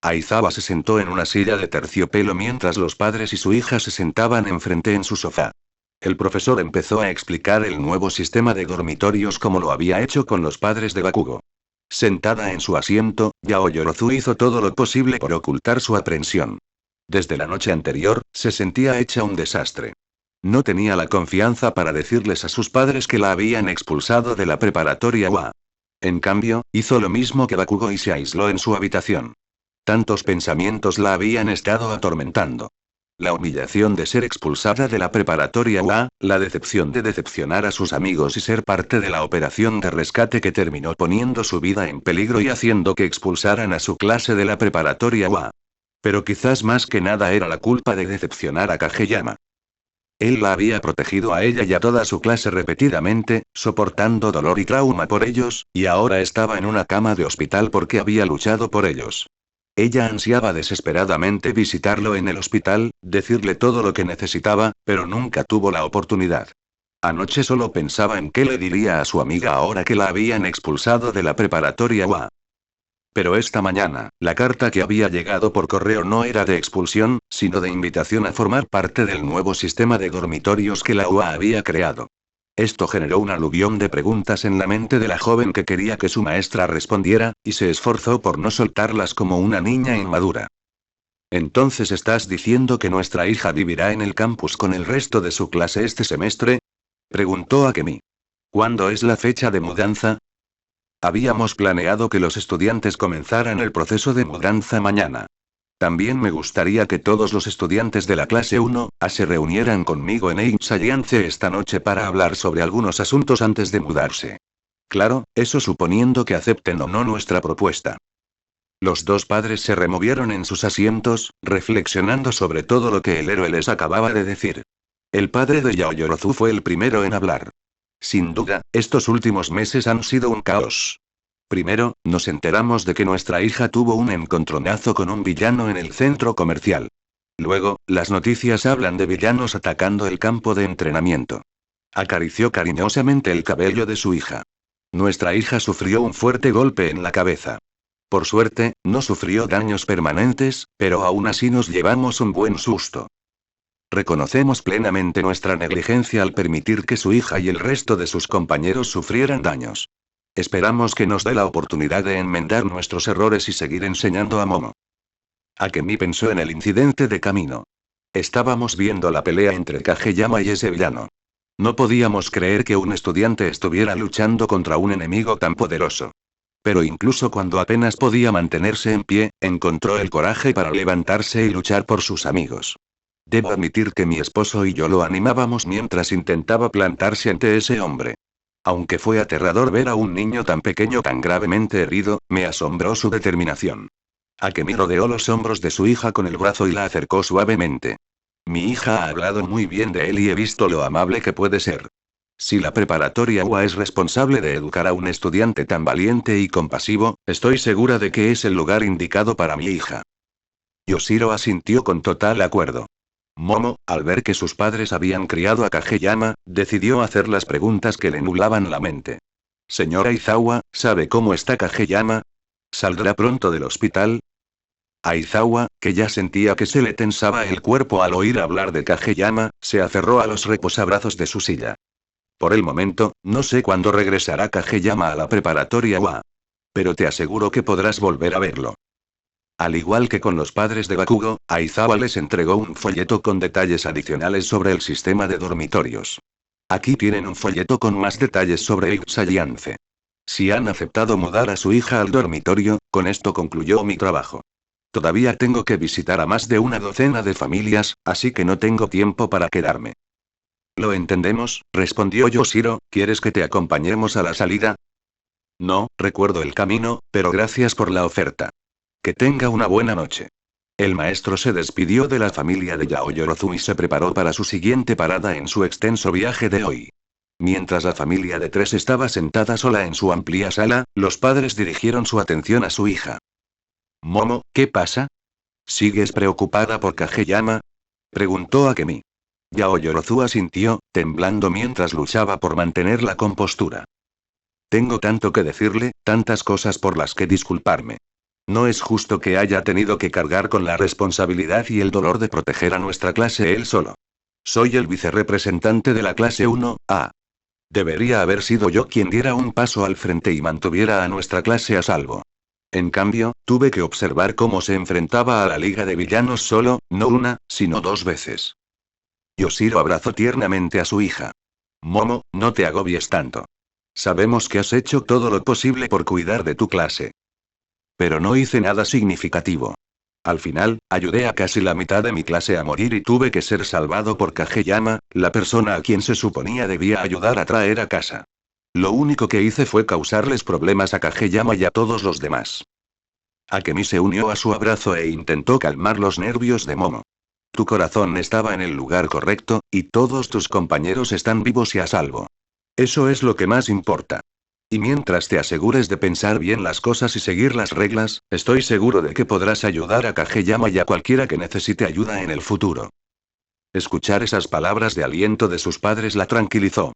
Aizawa se sentó en una silla de terciopelo mientras los padres y su hija se sentaban enfrente en su sofá. El profesor empezó a explicar el nuevo sistema de dormitorios como lo había hecho con los padres de Bakugo. Sentada en su asiento, Yaoyorozu hizo todo lo posible por ocultar su aprensión. Desde la noche anterior, se sentía hecha un desastre. No tenía la confianza para decirles a sus padres que la habían expulsado de la preparatoria UA. En cambio, hizo lo mismo que Bakugo y se aisló en su habitación. Tantos pensamientos la habían estado atormentando. La humillación de ser expulsada de la preparatoria UA, la decepción de decepcionar a sus amigos y ser parte de la operación de rescate que terminó poniendo su vida en peligro y haciendo que expulsaran a su clase de la preparatoria UA. Pero quizás más que nada era la culpa de decepcionar a Kageyama. Él la había protegido a ella y a toda su clase repetidamente, soportando dolor y trauma por ellos, y ahora estaba en una cama de hospital porque había luchado por ellos. Ella ansiaba desesperadamente visitarlo en el hospital, decirle todo lo que necesitaba, pero nunca tuvo la oportunidad. Anoche solo pensaba en qué le diría a su amiga ahora que la habían expulsado de la preparatoria UA. Pero esta mañana, la carta que había llegado por correo no era de expulsión, sino de invitación a formar parte del nuevo sistema de dormitorios que la UA había creado. Esto generó un aluvión de preguntas en la mente de la joven que quería que su maestra respondiera, y se esforzó por no soltarlas como una niña inmadura. ¿Entonces estás diciendo que nuestra hija vivirá en el campus con el resto de su clase este semestre? Preguntó Akemi. ¿Cuándo es la fecha de mudanza? Habíamos planeado que los estudiantes comenzaran el proceso de mudanza mañana. También me gustaría que todos los estudiantes de la clase 1 se reunieran conmigo en X Alliance esta noche para hablar sobre algunos asuntos antes de mudarse. Claro, eso suponiendo que acepten o no nuestra propuesta. Los dos padres se removieron en sus asientos, reflexionando sobre todo lo que el héroe les acababa de decir. El padre de Yaoyorozu fue el primero en hablar. Sin duda, estos últimos meses han sido un caos. Primero, nos enteramos de que nuestra hija tuvo un encontronazo con un villano en el centro comercial. Luego, las noticias hablan de villanos atacando el campo de entrenamiento. Acarició cariñosamente el cabello de su hija. Nuestra hija sufrió un fuerte golpe en la cabeza. Por suerte, no sufrió daños permanentes, pero aún así nos llevamos un buen susto. Reconocemos plenamente nuestra negligencia al permitir que su hija y el resto de sus compañeros sufrieran daños. Esperamos que nos dé la oportunidad de enmendar nuestros errores y seguir enseñando a Momo. Akemi pensó en el incidente de camino. Estábamos viendo la pelea entre Kageyama y ese villano. No podíamos creer que un estudiante estuviera luchando contra un enemigo tan poderoso. Pero incluso cuando apenas podía mantenerse en pie, encontró el coraje para levantarse y luchar por sus amigos. Debo admitir que mi esposo y yo lo animábamos mientras intentaba plantarse ante ese hombre. Aunque fue aterrador ver a un niño tan pequeño tan gravemente herido, me asombró su determinación. Akemi rodeó los hombros de su hija con el brazo y la acercó suavemente. Mi hija ha hablado muy bien de él y he visto lo amable que puede ser. Si la preparatoria UA es responsable de educar a un estudiante tan valiente y compasivo, estoy segura de que es el lugar indicado para mi hija. Yoshiro asintió con total acuerdo. Momo, al ver que sus padres habían criado a Kageyama, decidió hacer las preguntas que le nublaban la mente. Señora Izawa, ¿sabe cómo está Kageyama? ¿Saldrá pronto del hospital? Aizawa, que ya sentía que se le tensaba el cuerpo al oír hablar de Kageyama, se aferró a los reposabrazos de su silla. Por el momento, no sé cuándo regresará Kageyama a la preparatoria UA. Pero te aseguro que podrás volver a verlo. Al igual que con los padres de Bakugo, Aizawa les entregó un folleto con detalles adicionales sobre el sistema de dormitorios. Aquí tienen un folleto con más detalles sobre Ixaliance. Si han aceptado mudar a su hija al dormitorio, con esto concluyó mi trabajo. Todavía tengo que visitar a más de una docena de familias, así que no tengo tiempo para quedarme. Lo entendemos, respondió Yoshiro, ¿quieres que te acompañemos a la salida? No, recuerdo el camino, pero gracias por la oferta. Que tenga una buena noche. El maestro se despidió de la familia de Yaoyorozu y se preparó para su siguiente parada en su extenso viaje de hoy. Mientras la familia de tres estaba sentada sola en su amplia sala, los padres dirigieron su atención a su hija. Momo, ¿qué pasa? ¿Sigues preocupada por Kageyama? Preguntó Akemi. Yaoyorozu asintió, temblando mientras luchaba por mantener la compostura. Tengo tanto que decirle, tantas cosas por las que disculparme. No es justo que haya tenido que cargar con la responsabilidad y el dolor de proteger a nuestra clase él solo. Soy el vicerrepresentante de la clase 1A. Debería haber sido yo quien diera un paso al frente y mantuviera a nuestra clase a salvo. En cambio, tuve que observar cómo se enfrentaba a la Liga de Villanos solo, no una, sino dos veces. Yoshiro abrazó tiernamente a su hija. Momo, no te agobies tanto. Sabemos que has hecho todo lo posible por cuidar de tu clase. Pero no hice nada significativo. Al final, ayudé a casi la mitad de mi clase a morir y tuve que ser salvado por Kageyama, la persona a quien se suponía debía ayudar a traer a casa. Lo único que hice fue causarles problemas a Kageyama y a todos los demás. Akemi se unió a su abrazo e intentó calmar los nervios de Momo. Tu corazón estaba en el lugar correcto, y todos tus compañeros están vivos y a salvo. Eso es lo que más importa. Y mientras te asegures de pensar bien las cosas y seguir las reglas, estoy seguro de que podrás ayudar a Kageyama y a cualquiera que necesite ayuda en el futuro. Escuchar esas palabras de aliento de sus padres la tranquilizó.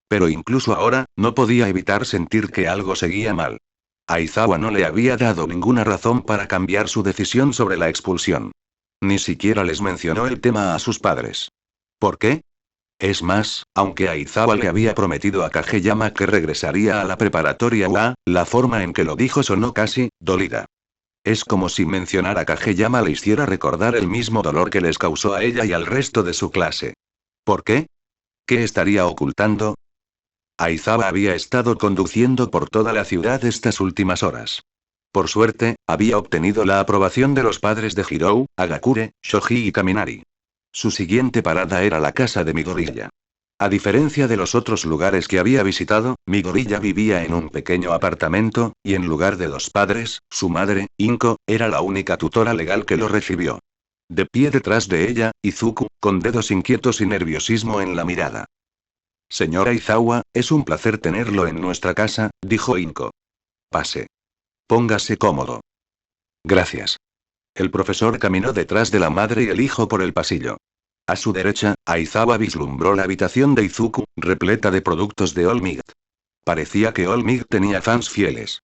Pero incluso ahora, no podía evitar sentir que algo seguía mal. Aizawa no le había dado ninguna razón para cambiar su decisión sobre la expulsión. Ni siquiera les mencionó el tema a sus padres. ¿Por qué? Es más, aunque Aizawa le había prometido a Kageyama que regresaría a la preparatoria UA, la forma en que lo dijo sonó casi dolida. Es como si mencionar a Kageyama le hiciera recordar el mismo dolor que les causó a ella y al resto de su clase. ¿Por qué? ¿Qué estaría ocultando? Aizawa había estado conduciendo por toda la ciudad estas últimas horas. Por suerte, había obtenido la aprobación de los padres de Hirou, Agakure, Shoji y Kaminari. Su siguiente parada era la casa de Midoriya. A diferencia de los otros lugares que había visitado, Midoriya vivía en un pequeño apartamento, y en lugar de dos padres, su madre, Inko, era la única tutora legal que lo recibió. De pie detrás de ella, Izuku, con dedos inquietos y nerviosismo en la mirada. Señora Aizawa, es un placer tenerlo en nuestra casa, dijo Inko. Pase. Póngase cómodo. Gracias. El profesor caminó detrás de la madre y el hijo por el pasillo. A su derecha, Aizawa vislumbró la habitación de Izuku, repleta de productos de All Might. Parecía que All Might tenía fans fieles.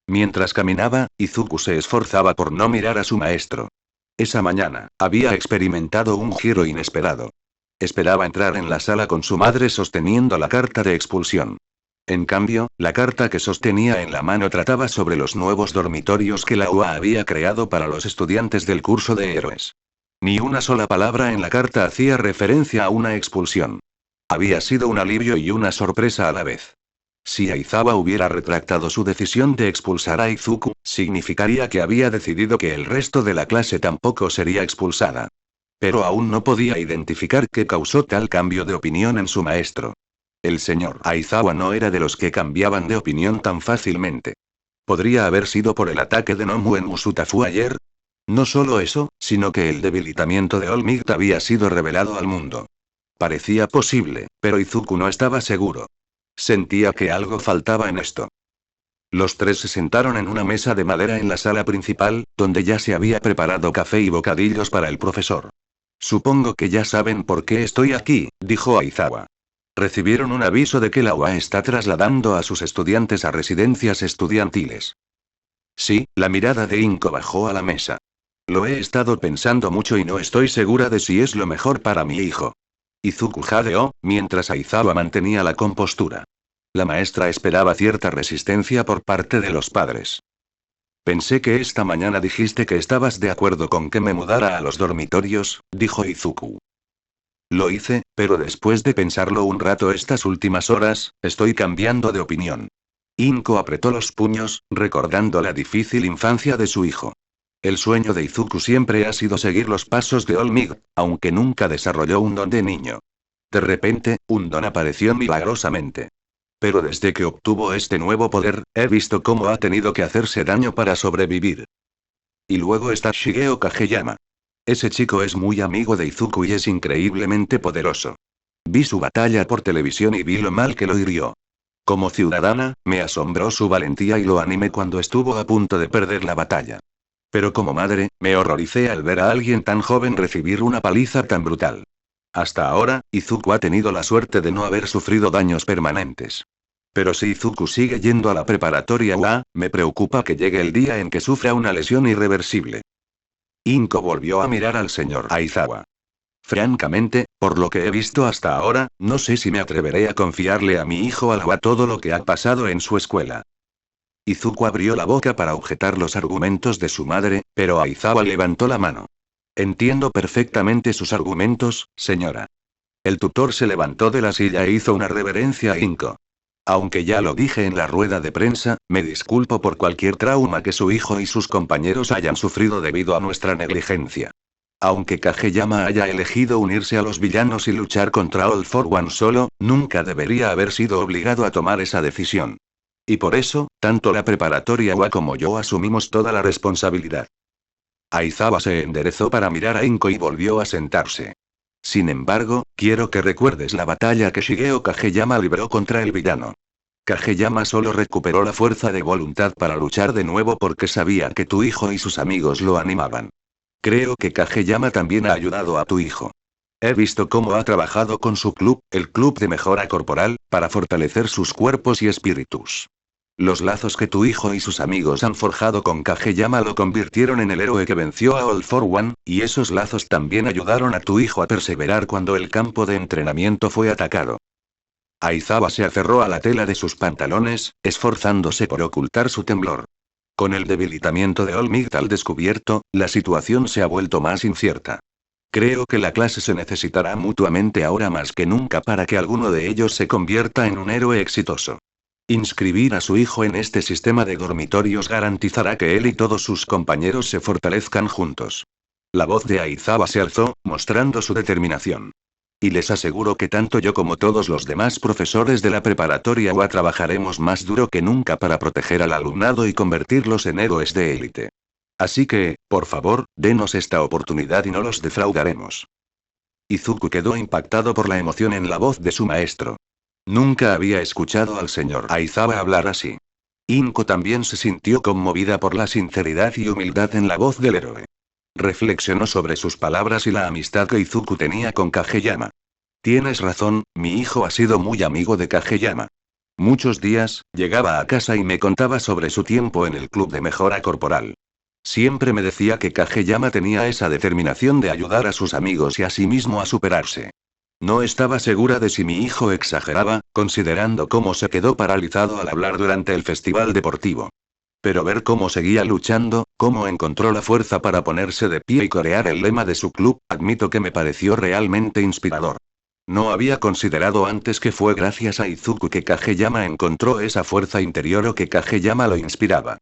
Mientras caminaba, Izuku se esforzaba por no mirar a su maestro. Esa mañana, había experimentado un giro inesperado. Esperaba entrar en la sala con su madre sosteniendo la carta de expulsión. En cambio, la carta que sostenía en la mano trataba sobre los nuevos dormitorios que la UA había creado para los estudiantes del curso de héroes. Ni una sola palabra en la carta hacía referencia a una expulsión. Había sido un alivio y una sorpresa a la vez. Si Aizawa hubiera retractado su decisión de expulsar a Izuku, significaría que había decidido que el resto de la clase tampoco sería expulsada. Pero aún no podía identificar qué causó tal cambio de opinión en su maestro. El señor Aizawa no era de los que cambiaban de opinión tan fácilmente. ¿Podría haber sido por el ataque de Nomu en Usutafu ayer? No solo eso, sino que el debilitamiento de All Might había sido revelado al mundo. Parecía posible, pero Izuku no estaba seguro. Sentía que algo faltaba en esto. Los tres se sentaron en una mesa de madera en la sala principal, donde ya se había preparado café y bocadillos para el profesor. Supongo que ya saben por qué estoy aquí, dijo Aizawa. Recibieron un aviso de que la UA está trasladando a sus estudiantes a residencias estudiantiles. Sí, la mirada de Inko bajó a la mesa. Lo he estado pensando mucho y no estoy segura de si es lo mejor para mi hijo. Izuku jadeó, mientras Aizawa mantenía la compostura. La maestra esperaba cierta resistencia por parte de los padres. Pensé que esta mañana dijiste que estabas de acuerdo con que me mudara a los dormitorios, dijo Izuku. Lo hice, pero después de pensarlo un rato estas últimas horas, estoy cambiando de opinión. Inko apretó los puños, recordando la difícil infancia de su hijo. El sueño de Izuku siempre ha sido seguir los pasos de All Might, aunque nunca desarrolló un don de niño. De repente, un don apareció milagrosamente. Pero desde que obtuvo este nuevo poder, he visto cómo ha tenido que hacerse daño para sobrevivir. Y luego está Shigeo Kageyama. Ese chico es muy amigo de Izuku y es increíblemente poderoso. Vi su batalla por televisión y vi lo mal que lo hirió. Como ciudadana, me asombró su valentía y lo animé cuando estuvo a punto de perder la batalla. Pero como madre, me horroricé al ver a alguien tan joven recibir una paliza tan brutal. Hasta ahora, Izuku ha tenido la suerte de no haber sufrido daños permanentes. Pero si Izuku sigue yendo a la preparatoria UA, me preocupa que llegue el día en que sufra una lesión irreversible. Inko volvió a mirar al señor Aizawa. Francamente, por lo que he visto hasta ahora, no sé si me atreveré a confiarle a mi hijo al UA todo lo que ha pasado en su escuela. Izuku abrió la boca para objetar los argumentos de su madre, pero Aizawa levantó la mano. Entiendo perfectamente sus argumentos, señora. El tutor se levantó de la silla e hizo una reverencia a Inko. Aunque ya lo dije en la rueda de prensa, me disculpo por cualquier trauma que su hijo y sus compañeros hayan sufrido debido a nuestra negligencia. Aunque Kageyama haya elegido unirse a los villanos y luchar contra All for One solo, nunca debería haber sido obligado a tomar esa decisión. Y por eso, tanto la preparatoria UA como yo asumimos toda la responsabilidad. Aizawa se enderezó para mirar a Inko y volvió a sentarse. Sin embargo, quiero que recuerdes la batalla que Shigeo Kageyama libró contra el villano. Kageyama solo recuperó la fuerza de voluntad para luchar de nuevo porque sabía que tu hijo y sus amigos lo animaban. Creo que Kageyama también ha ayudado a tu hijo. He visto cómo ha trabajado con su club, el club de mejora corporal, para fortalecer sus cuerpos y espíritus. Los lazos que tu hijo y sus amigos han forjado con Kageyama lo convirtieron en el héroe que venció a All for One, y esos lazos también ayudaron a tu hijo a perseverar cuando el campo de entrenamiento fue atacado. Aizawa se aferró a la tela de sus pantalones, esforzándose por ocultar su temblor. Con el debilitamiento de All Might al descubierto, la situación se ha vuelto más incierta. Creo que la clase se necesitará mutuamente ahora más que nunca para que alguno de ellos se convierta en un héroe exitoso. Inscribir a su hijo en este sistema de dormitorios garantizará que él y todos sus compañeros se fortalezcan juntos. La voz de Aizawa se alzó, mostrando su determinación. Y les aseguro que tanto yo como todos los demás profesores de la preparatoria UA trabajaremos más duro que nunca para proteger al alumnado y convertirlos en héroes de élite. Así que, por favor, denos esta oportunidad y no los defraudaremos. Izuku quedó impactado por la emoción en la voz de su maestro. Nunca había escuchado al señor Aizawa hablar así. Inko también se sintió conmovida por la sinceridad y humildad en la voz del héroe. Reflexionó sobre sus palabras y la amistad que Izuku tenía con Kageyama. Tienes razón, mi hijo ha sido muy amigo de Kageyama. Muchos días, llegaba a casa y me contaba sobre su tiempo en el club de mejora corporal. Siempre me decía que Kageyama tenía esa determinación de ayudar a sus amigos y a sí mismo a superarse. No estaba segura de si mi hijo exageraba, considerando cómo se quedó paralizado al hablar durante el festival deportivo. Pero ver cómo seguía luchando, cómo encontró la fuerza para ponerse de pie y corear el lema de su club, admito que me pareció realmente inspirador. No había considerado antes que fue gracias a Izuku que Kageyama encontró esa fuerza interior o que Kageyama lo inspiraba.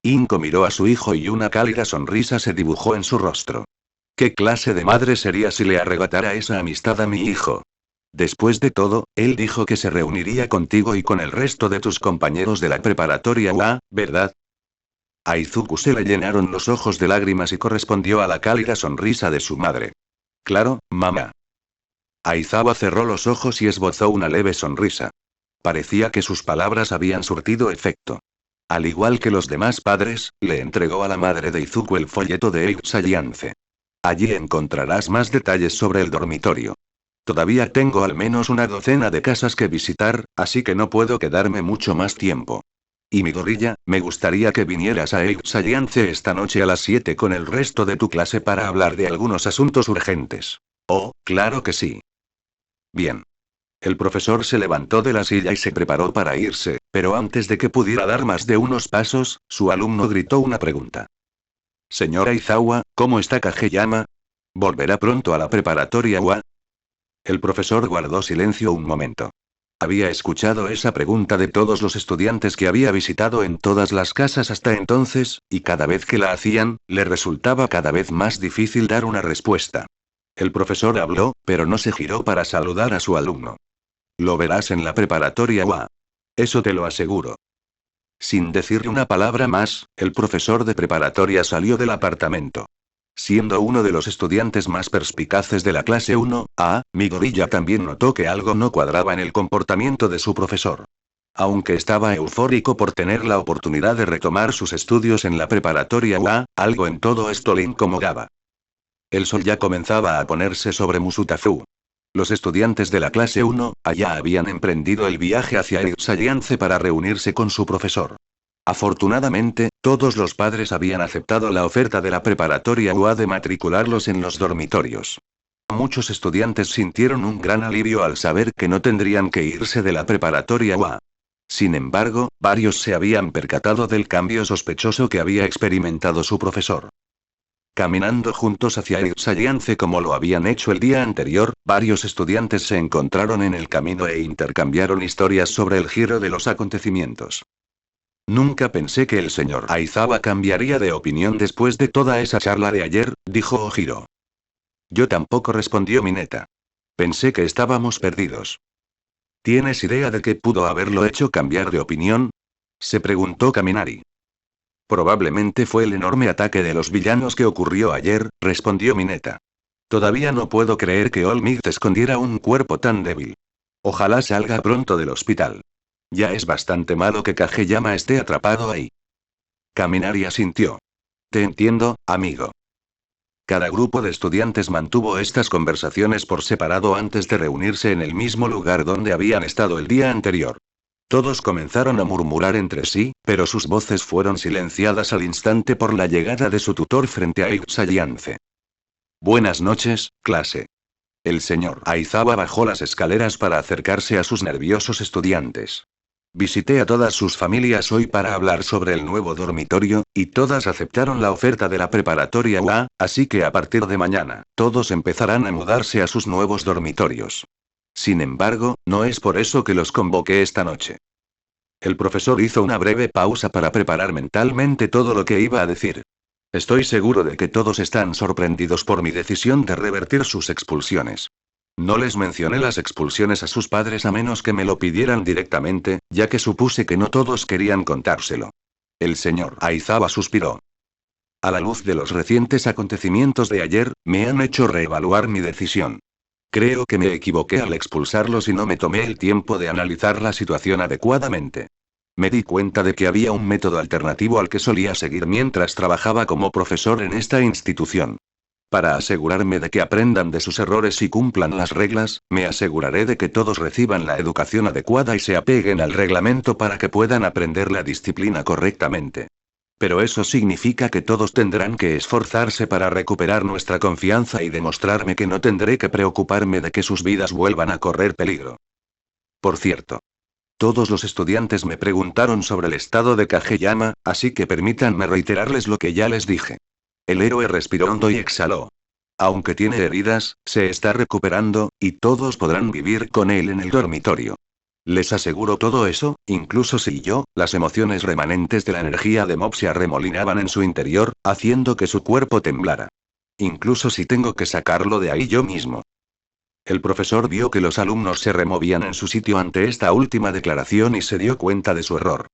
Inko miró a su hijo y una cálida sonrisa se dibujó en su rostro. ¿Qué clase de madre sería si le arrebatara esa amistad a mi hijo? Después de todo, él dijo que se reuniría contigo y con el resto de tus compañeros de la preparatoria UA, ¿verdad? A Izuku se le llenaron los ojos de lágrimas y correspondió a la cálida sonrisa de su madre. Claro, mamá. Aizawa cerró los ojos y esbozó una leve sonrisa. Parecía que sus palabras habían surtido efecto. Al igual que los demás padres, le entregó a la madre de Izuku el folleto de Eizaliance. Allí encontrarás más detalles sobre el dormitorio. Todavía tengo al menos una docena de casas que visitar, así que no puedo quedarme mucho más tiempo. Y Midoriya, me gustaría que vinieras a Eizaliance esta noche a las 7 con el resto de tu clase para hablar de algunos asuntos urgentes. Oh, claro que sí. Bien. El profesor se levantó de la silla y se preparó para irse, pero antes de que pudiera dar más de unos pasos, su alumno gritó una pregunta. Señora Aizawa, ¿cómo está Kageyama? ¿Volverá pronto a la preparatoria UA? El profesor guardó silencio un momento. Había escuchado esa pregunta de todos los estudiantes que había visitado en todas las casas hasta entonces, y cada vez que la hacían, le resultaba cada vez más difícil dar una respuesta. El profesor habló, pero no se giró para saludar a su alumno. Lo verás en la preparatoria UA. Eso te lo aseguro. Sin decirle una palabra más, el profesor de preparatoria salió del apartamento. Siendo uno de los estudiantes más perspicaces de la clase 1A, Midoriya también notó que algo no cuadraba en el comportamiento de su profesor. Aunque estaba eufórico por tener la oportunidad de retomar sus estudios en la preparatoria UA, algo en todo esto le incomodaba. El sol ya comenzaba a ponerse sobre Musutafu. Los estudiantes de la clase 1A ya habían emprendido el viaje hacia Eizaliance para reunirse con su profesor. Afortunadamente, todos los padres habían aceptado la oferta de la preparatoria UA de matricularlos en los dormitorios. Muchos estudiantes sintieron un gran alivio al saber que no tendrían que irse de la preparatoria UA. Sin embargo, varios se habían percatado del cambio sospechoso que había experimentado su profesor. Caminando juntos hacia Eizaliance como lo habían hecho el día anterior, varios estudiantes se encontraron en el camino e intercambiaron historias sobre el giro de los acontecimientos. Nunca pensé que el señor Aizawa cambiaría de opinión después de toda esa charla de ayer, dijo Ojiro. Yo tampoco, respondió Mineta. Pensé que estábamos perdidos. ¿Tienes idea de qué pudo haberlo hecho cambiar de opinión? Se preguntó Kaminari. Probablemente fue el enorme ataque de los villanos que ocurrió ayer, respondió Mineta. Todavía no puedo creer que All Might escondiera un cuerpo tan débil. Ojalá salga pronto del hospital. Ya es bastante malo que Kageyama esté atrapado ahí. Kaminari asintió. Te entiendo, amigo. Cada grupo de estudiantes mantuvo estas conversaciones por separado antes de reunirse en el mismo lugar donde habían estado el día anterior. Todos comenzaron a murmurar entre sí, pero sus voces fueron silenciadas al instante por la llegada de su tutor frente a Eizaliance. Buenas noches, clase. El señor Aizawa bajó las escaleras para acercarse a sus nerviosos estudiantes. Visité a todas sus familias hoy para hablar sobre el nuevo dormitorio, y todas aceptaron la oferta de la preparatoria UA, así que a partir de mañana, todos empezarán a mudarse a sus nuevos dormitorios. Sin embargo, no es por eso que los convoqué esta noche. El profesor hizo una breve pausa para preparar mentalmente todo lo que iba a decir. Estoy seguro de que todos están sorprendidos por mi decisión de revertir sus expulsiones. No les mencioné las expulsiones a sus padres a menos que me lo pidieran directamente, ya que supuse que no todos querían contárselo. El señor Aizawa suspiró. A la luz de los recientes acontecimientos de ayer, me han hecho reevaluar mi decisión. Creo que me equivoqué al expulsarlos y no me tomé el tiempo de analizar la situación adecuadamente. Me di cuenta de que había un método alternativo al que solía seguir mientras trabajaba como profesor en esta institución. Para asegurarme de que aprendan de sus errores y cumplan las reglas, me aseguraré de que todos reciban la educación adecuada y se apeguen al reglamento para que puedan aprender la disciplina correctamente. Pero eso significa que todos tendrán que esforzarse para recuperar nuestra confianza y demostrarme que no tendré que preocuparme de que sus vidas vuelvan a correr peligro. Por cierto, todos los estudiantes me preguntaron sobre el estado de Kageyama, así que permítanme reiterarles lo que ya les dije. El héroe respiró hondo y exhaló. Aunque tiene heridas, se está recuperando, y todos podrán vivir con él en el dormitorio. Les aseguro todo eso, incluso si las emociones remanentes de la energía de Mob se arremolinaban en su interior, haciendo que su cuerpo temblara. Incluso si tengo que sacarlo de ahí yo mismo. El profesor vio que los alumnos se removían en su sitio ante esta última declaración y se dio cuenta de su error.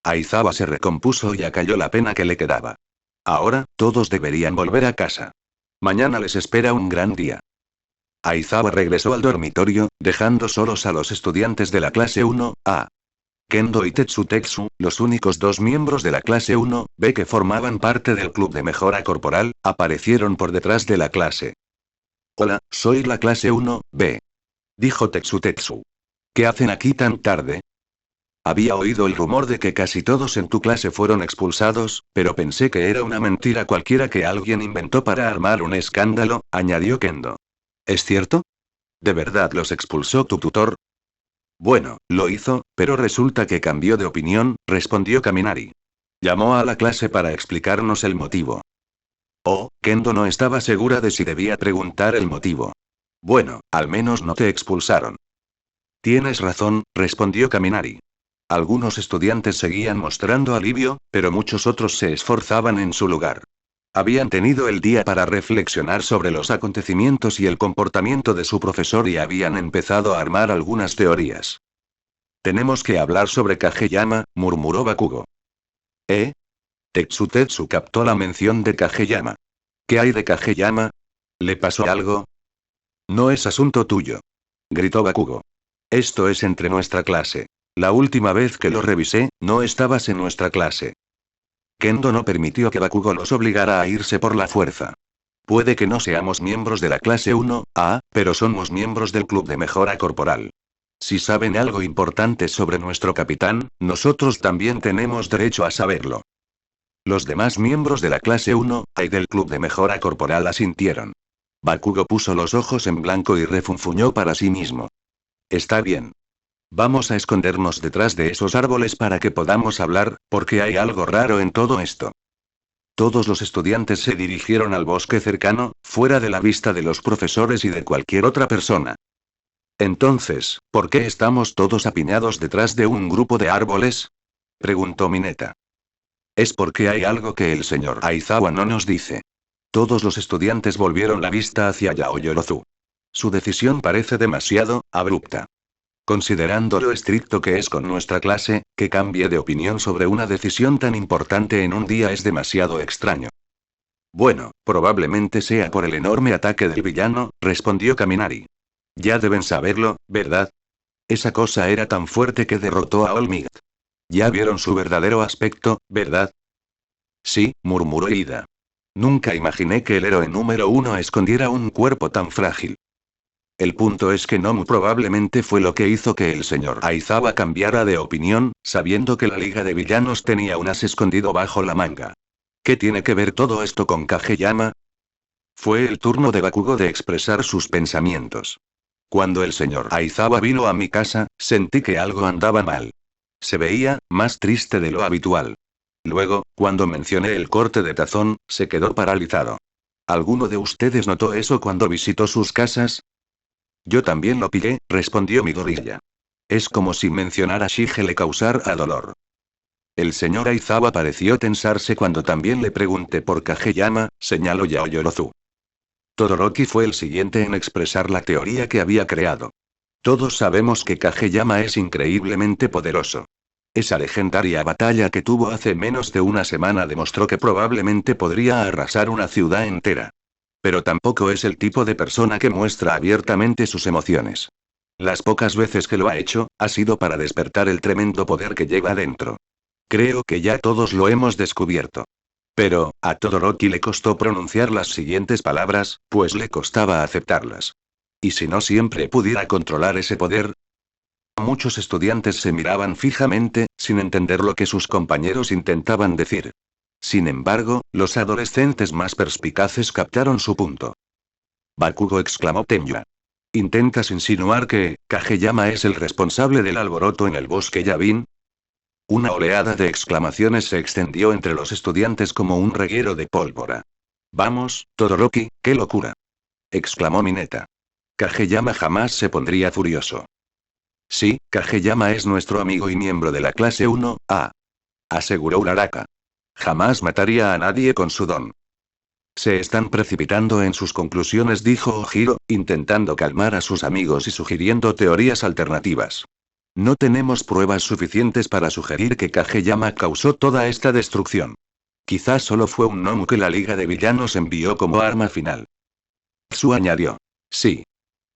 Aizawa se recompuso y acalló la pena que le quedaba. Ahora, todos deberían volver a casa. Mañana les espera un gran día. Aizawa regresó al dormitorio, dejando solos a los estudiantes de la clase 1A. Kendo y Tetsu, los únicos dos miembros de la clase 1B que formaban parte del club de mejora corporal, aparecieron por detrás de la clase. Hola, soy la clase 1B. Dijo Tetsu. ¿Qué hacen aquí tan tarde? Había oído el rumor de que casi todos en tu clase fueron expulsados, pero pensé que era una mentira cualquiera que alguien inventó para armar un escándalo, añadió Kendo. ¿Es cierto? ¿De verdad los expulsó tu tutor? Bueno, lo hizo, pero resulta que cambió de opinión, respondió Kaminari. Llamó a la clase para explicarnos el motivo. Oh, Kendo no estaba segura de si debía preguntar el motivo. Bueno, al menos no te expulsaron. Tienes razón, respondió Kaminari. Algunos estudiantes seguían mostrando alivio, pero muchos otros se esforzaban en su lugar. Habían tenido el día para reflexionar sobre los acontecimientos y el comportamiento de su profesor y habían empezado a armar algunas teorías. Tenemos que hablar sobre Kageyama, murmuró Bakugo. Tetsu captó la mención de Kageyama. ¿Qué hay de Kageyama? ¿Le pasó algo? No es asunto tuyo. Gritó Bakugo. Esto es entre nuestra clase. La última vez que lo revisé, no estabas en nuestra clase. Kendo no permitió que Bakugo los obligara a irse por la fuerza. Puede que no seamos miembros de la clase 1A, pero somos miembros del club de mejora corporal. Si saben algo importante sobre nuestro capitán, nosotros también tenemos derecho a saberlo. Los demás miembros de la clase 1A y del club de mejora corporal asintieron. Bakugo puso los ojos en blanco y refunfuñó para sí mismo. Está bien. Vamos a escondernos detrás de esos árboles para que podamos hablar, porque hay algo raro en todo esto. Todos los estudiantes se dirigieron al bosque cercano, fuera de la vista de los profesores y de cualquier otra persona. Entonces, ¿por qué estamos todos apiñados detrás de un grupo de árboles? Preguntó Mineta. Es porque hay algo que el señor Aizawa no nos dice. Todos los estudiantes volvieron la vista hacia Yaoyorozu. Su decisión parece demasiado abrupta. Considerando lo estricto que es con nuestra clase, que cambie de opinión sobre una decisión tan importante en un día es demasiado extraño. Bueno, probablemente sea por el enorme ataque del villano, respondió Kaminari. Ya deben saberlo, ¿verdad? Esa cosa era tan fuerte que derrotó a All Might. Ya vieron su verdadero aspecto, ¿verdad? Sí, murmuró Ida. Nunca imaginé que el héroe número 1 escondiera un cuerpo tan frágil. El punto es que Nomu probablemente fue lo que hizo que el señor Aizawa cambiara de opinión, sabiendo que la Liga de Villanos tenía un as escondido bajo la manga. ¿Qué tiene que ver todo esto con Kageyama? Fue el turno de Bakugo de expresar sus pensamientos. Cuando el señor Aizawa vino a mi casa, sentí que algo andaba mal. Se veía más triste de lo habitual. Luego, cuando mencioné el corte de tazón, se quedó paralizado. ¿Alguno de ustedes notó eso cuando visitó sus casas? Yo también lo pillé, respondió Midoriya. Es como si mencionar a Shige le causara dolor. El señor Aizawa pareció tensarse cuando también le pregunté por Kageyama, señaló Yaoyorozu. Todoroki fue el siguiente en expresar la teoría que había creado. Todos sabemos que Kageyama es increíblemente poderoso. Esa legendaria batalla que tuvo hace menos de una semana demostró que probablemente podría arrasar una ciudad entera. Pero tampoco es el tipo de persona que muestra abiertamente sus emociones. Las pocas veces que lo ha hecho, ha sido para despertar el tremendo poder que lleva dentro. Creo que ya todos lo hemos descubierto. Pero, a Todoroki le costó pronunciar las siguientes palabras, pues le costaba aceptarlas. ¿Y si no siempre pudiera controlar ese poder? Muchos estudiantes se miraban fijamente, sin entender lo que sus compañeros intentaban decir. Sin embargo, los adolescentes más perspicaces captaron su punto. Bakugo, exclamó Tenya. ¿Intentas insinuar que Kageyama es el responsable del alboroto en el bosque Yavin? Una oleada de exclamaciones se extendió entre los estudiantes como un reguero de pólvora. Vamos, Todoroki, qué locura, exclamó Mineta. Kageyama jamás se pondría furioso. Sí, Kageyama es nuestro amigo y miembro de la clase 1A, aseguró Uraraka. Jamás mataría a nadie con su don. Se están precipitando en sus conclusiones, dijo Ojiro, intentando calmar a sus amigos y sugiriendo teorías alternativas. No tenemos pruebas suficientes para sugerir que Kageyama causó toda esta destrucción. Quizás solo fue un gnomo que la Liga de Villanos envió como arma final. Tsu añadió. Sí.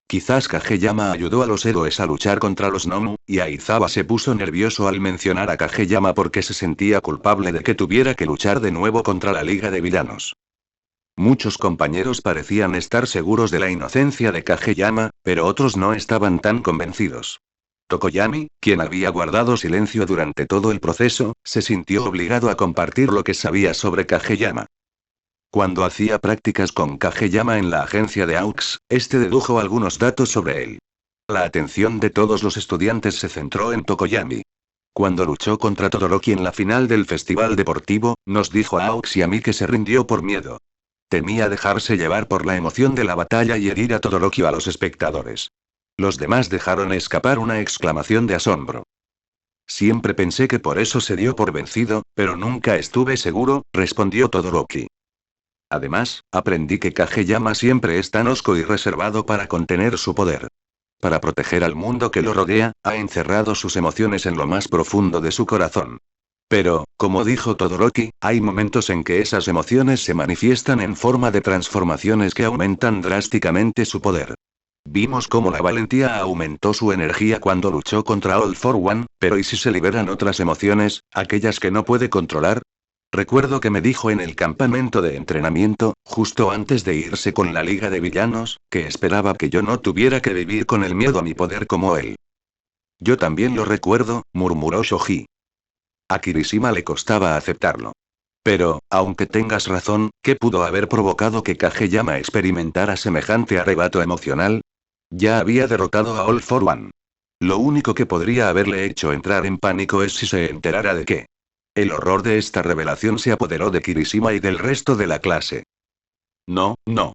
Quizás Kageyama ayudó a los héroes a luchar contra los gnomo, y Aizawa se puso nervioso al mencionar a Kageyama porque se sentía culpable de que tuviera que luchar de nuevo contra la Liga de Villanos. Muchos compañeros parecían estar seguros de la inocencia de Kageyama, pero otros no estaban tan convencidos. Tokoyami, quien había guardado silencio durante todo el proceso, se sintió obligado a compartir lo que sabía sobre Kageyama. Cuando hacía prácticas con Kageyama en la agencia de AUX, este dedujo algunos datos sobre él. La atención de todos los estudiantes se centró en Tokoyami. Cuando luchó contra Todoroki en la final del festival deportivo, nos dijo a AUX y a mí que se rindió por miedo. Temía dejarse llevar por la emoción de la batalla y herir a Todoroki o a los espectadores. Los demás dejaron escapar una exclamación de asombro. Siempre pensé que por eso se dio por vencido, pero nunca estuve seguro, respondió Todoroki. Además, aprendí que Kageyama siempre es tan hosco y reservado para contener su poder. Para proteger al mundo que lo rodea, ha encerrado sus emociones en lo más profundo de su corazón. Pero, como dijo Todoroki, hay momentos en que esas emociones se manifiestan en forma de transformaciones que aumentan drásticamente su poder. Vimos cómo la valentía aumentó su energía cuando luchó contra All for One, pero ¿y si se liberan otras emociones, aquellas que no puede controlar? Recuerdo que me dijo en el campamento de entrenamiento, justo antes de irse con la Liga de Villanos, que esperaba que yo no tuviera que vivir con el miedo a mi poder como él. Yo también lo recuerdo, murmuró Shoji. A Kirishima le costaba aceptarlo. Pero, aunque tengas razón, ¿qué pudo haber provocado que Kageyama experimentara semejante arrebato emocional? Ya había derrotado a All for One. Lo único que podría haberle hecho entrar en pánico es si se enterara de que el horror de esta revelación se apoderó de Kirishima y del resto de la clase. No, no.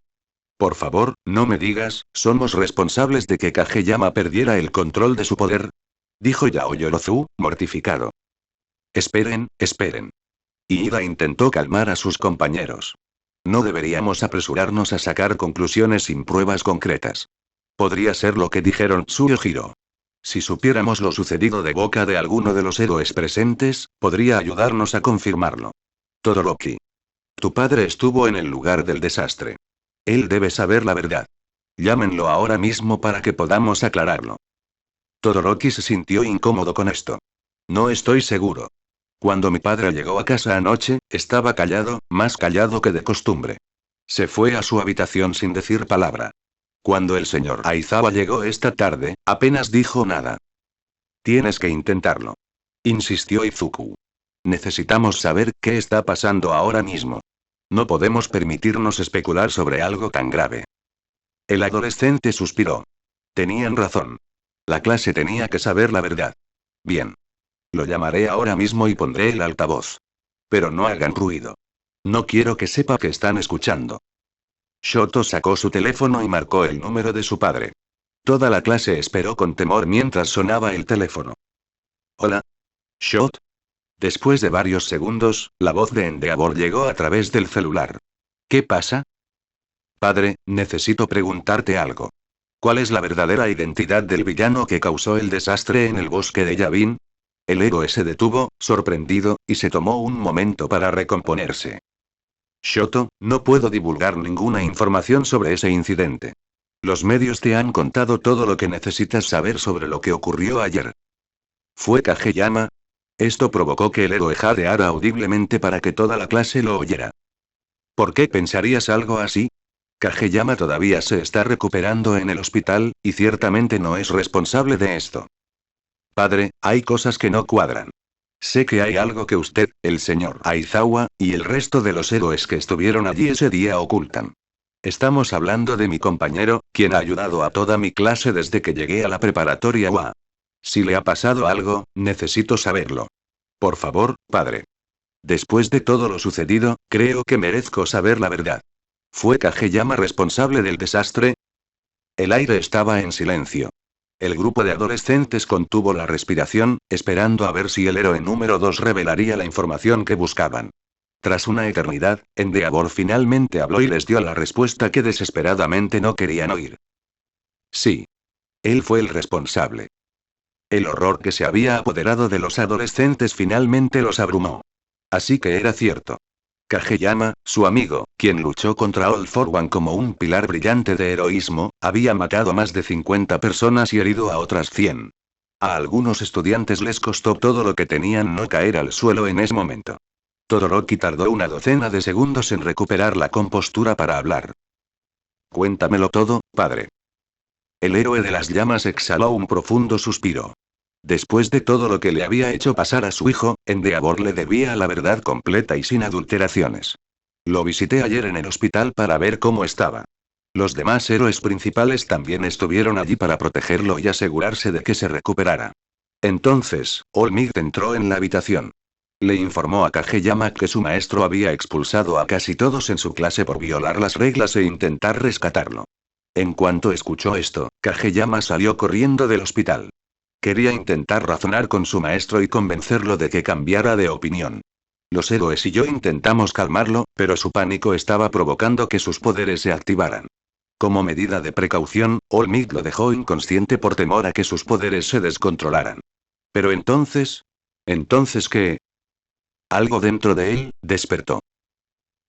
Por favor, no me digas, ¿somos responsables de que Kageyama perdiera el control de su poder?, dijo Yaoyorozu, mortificado. Esperen, esperen. Iida intentó calmar a sus compañeros. No deberíamos apresurarnos a sacar conclusiones sin pruebas concretas. Podría ser lo que dijeron Tsu y Ojiro. Si supiéramos lo sucedido de boca de alguno de los héroes presentes, podría ayudarnos a confirmarlo. Todoroki. Tu padre estuvo en el lugar del desastre. Él debe saber la verdad. Llámenlo ahora mismo para que podamos aclararlo. Todoroki se sintió incómodo con esto. No estoy seguro. Cuando mi padre llegó a casa anoche, estaba callado, más callado que de costumbre. Se fue a su habitación sin decir palabra. Cuando el señor Aizawa llegó esta tarde, apenas dijo nada. Tienes que intentarlo, insistió Izuku. Necesitamos saber qué está pasando ahora mismo. No podemos permitirnos especular sobre algo tan grave. El adolescente suspiró. Tenían razón. La clase tenía que saber la verdad. Bien. Lo llamaré ahora mismo y pondré el altavoz. Pero no hagan ruido. No quiero que sepa que están escuchando. Shoto sacó su teléfono y marcó el número de su padre. Toda la clase esperó con temor mientras sonaba el teléfono. Hola. Shot. Después de varios segundos, la voz de Endeavor llegó a través del celular. ¿Qué pasa? Padre, necesito preguntarte algo. ¿Cuál es la verdadera identidad del villano que causó el desastre en el bosque de Yavin? El héroe se detuvo, sorprendido, y se tomó un momento para recomponerse. Shoto, no puedo divulgar ninguna información sobre ese incidente. Los medios te han contado todo lo que necesitas saber sobre lo que ocurrió ayer. ¿Fue Kageyama? Esto provocó que el héroe jadeara audiblemente para que toda la clase lo oyera. ¿Por qué pensarías algo así? Kageyama todavía se está recuperando en el hospital, y ciertamente no es responsable de esto. Padre, hay cosas que no cuadran. Sé que hay algo que usted, el señor Aizawa, y el resto de los héroes que estuvieron allí ese día ocultan. Estamos hablando de mi compañero, quien ha ayudado a toda mi clase desde que llegué a la preparatoria UA. Si le ha pasado algo, necesito saberlo. Por favor, padre. Después de todo lo sucedido, creo que merezco saber la verdad. ¿Fue Kageyama responsable del desastre? El aire estaba en silencio. El grupo de adolescentes contuvo la respiración, esperando a ver si el héroe número 2 revelaría la información que buscaban. Tras una eternidad, Endeavor finalmente habló y les dio la respuesta que desesperadamente no querían oír. Sí. Él fue el responsable. El horror que se había apoderado de los adolescentes finalmente los abrumó. Así que era cierto. Kageyama, su amigo, quien luchó contra All for One como un pilar brillante de heroísmo, había matado a más de 50 personas y herido a otras 100. A algunos estudiantes les costó todo lo que tenían no caer al suelo en ese momento. Todoroki tardó una docena de segundos en recuperar la compostura para hablar. Cuéntamelo todo, padre. El héroe de las llamas exhaló un profundo suspiro. Después de todo lo que le había hecho pasar a su hijo, Endeavor le debía la verdad completa y sin adulteraciones. Lo visité ayer en el hospital para ver cómo estaba. Los demás héroes principales también estuvieron allí para protegerlo y asegurarse de que se recuperara. Entonces, All Might entró en la habitación. Le informó a Kageyama que su maestro había expulsado a casi todos en su clase por violar las reglas e intentar rescatarlo. En cuanto escuchó esto, Kageyama salió corriendo del hospital. Quería intentar razonar con su maestro y convencerlo de que cambiara de opinión. Los héroes y yo intentamos calmarlo, pero su pánico estaba provocando que sus poderes se activaran. Como medida de precaución, All Might lo dejó inconsciente por temor a que sus poderes se descontrolaran. Pero entonces... ¿Entonces qué? Algo dentro de él despertó.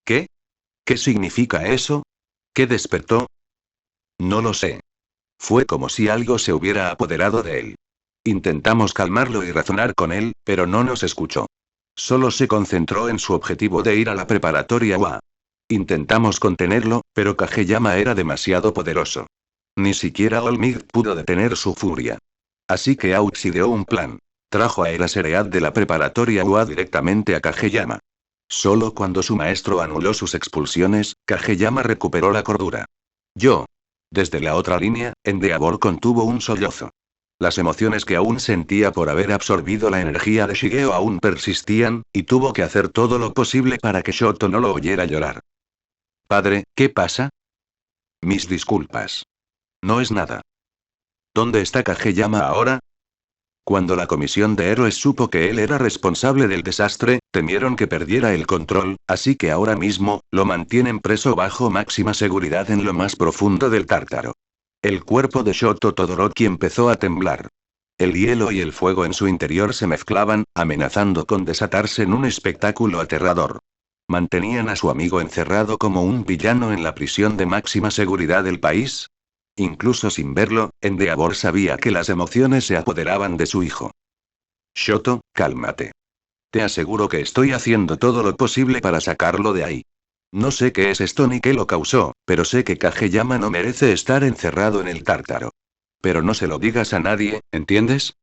¿Qué? ¿Qué significa eso? ¿Qué despertó? No lo sé. Fue como si algo se hubiera apoderado de él. Intentamos calmarlo y razonar con él, pero no nos escuchó. Solo se concentró en su objetivo de ir a la preparatoria UA. Intentamos contenerlo, pero Kageyama era demasiado poderoso. Ni siquiera All Might pudo detener su furia. Así que Aux ideó un plan. Trajo a Eraseread de la preparatoria UA directamente a Kageyama. Solo cuando su maestro anuló sus expulsiones, Kageyama recuperó la cordura. Desde la otra línea, Endeavor contuvo un sollozo. Las emociones que aún sentía por haber absorbido la energía de Shigeo aún persistían, y tuvo que hacer todo lo posible para que Shoto no lo oyera llorar. Padre, ¿qué pasa? Mis disculpas. No es nada. ¿Dónde está Kageyama ahora? Cuando la comisión de héroes supo que él era responsable del desastre, temieron que perdiera el control, así que ahora mismo, lo mantienen preso bajo máxima seguridad en lo más profundo del Tártaro. El cuerpo de Shoto Todoroki empezó a temblar. El hielo y el fuego en su interior se mezclaban, amenazando con desatarse en un espectáculo aterrador. ¿Mantenían a su amigo encerrado como un villano en la prisión de máxima seguridad del país? Incluso sin verlo, Endeavor sabía que las emociones se apoderaban de su hijo. Shoto, cálmate. Te aseguro que estoy haciendo todo lo posible para sacarlo de ahí. No sé qué es esto ni qué lo causó, pero sé que Kageyama no merece estar encerrado en el Tártaro. Pero no se lo digas a nadie, ¿entiendes?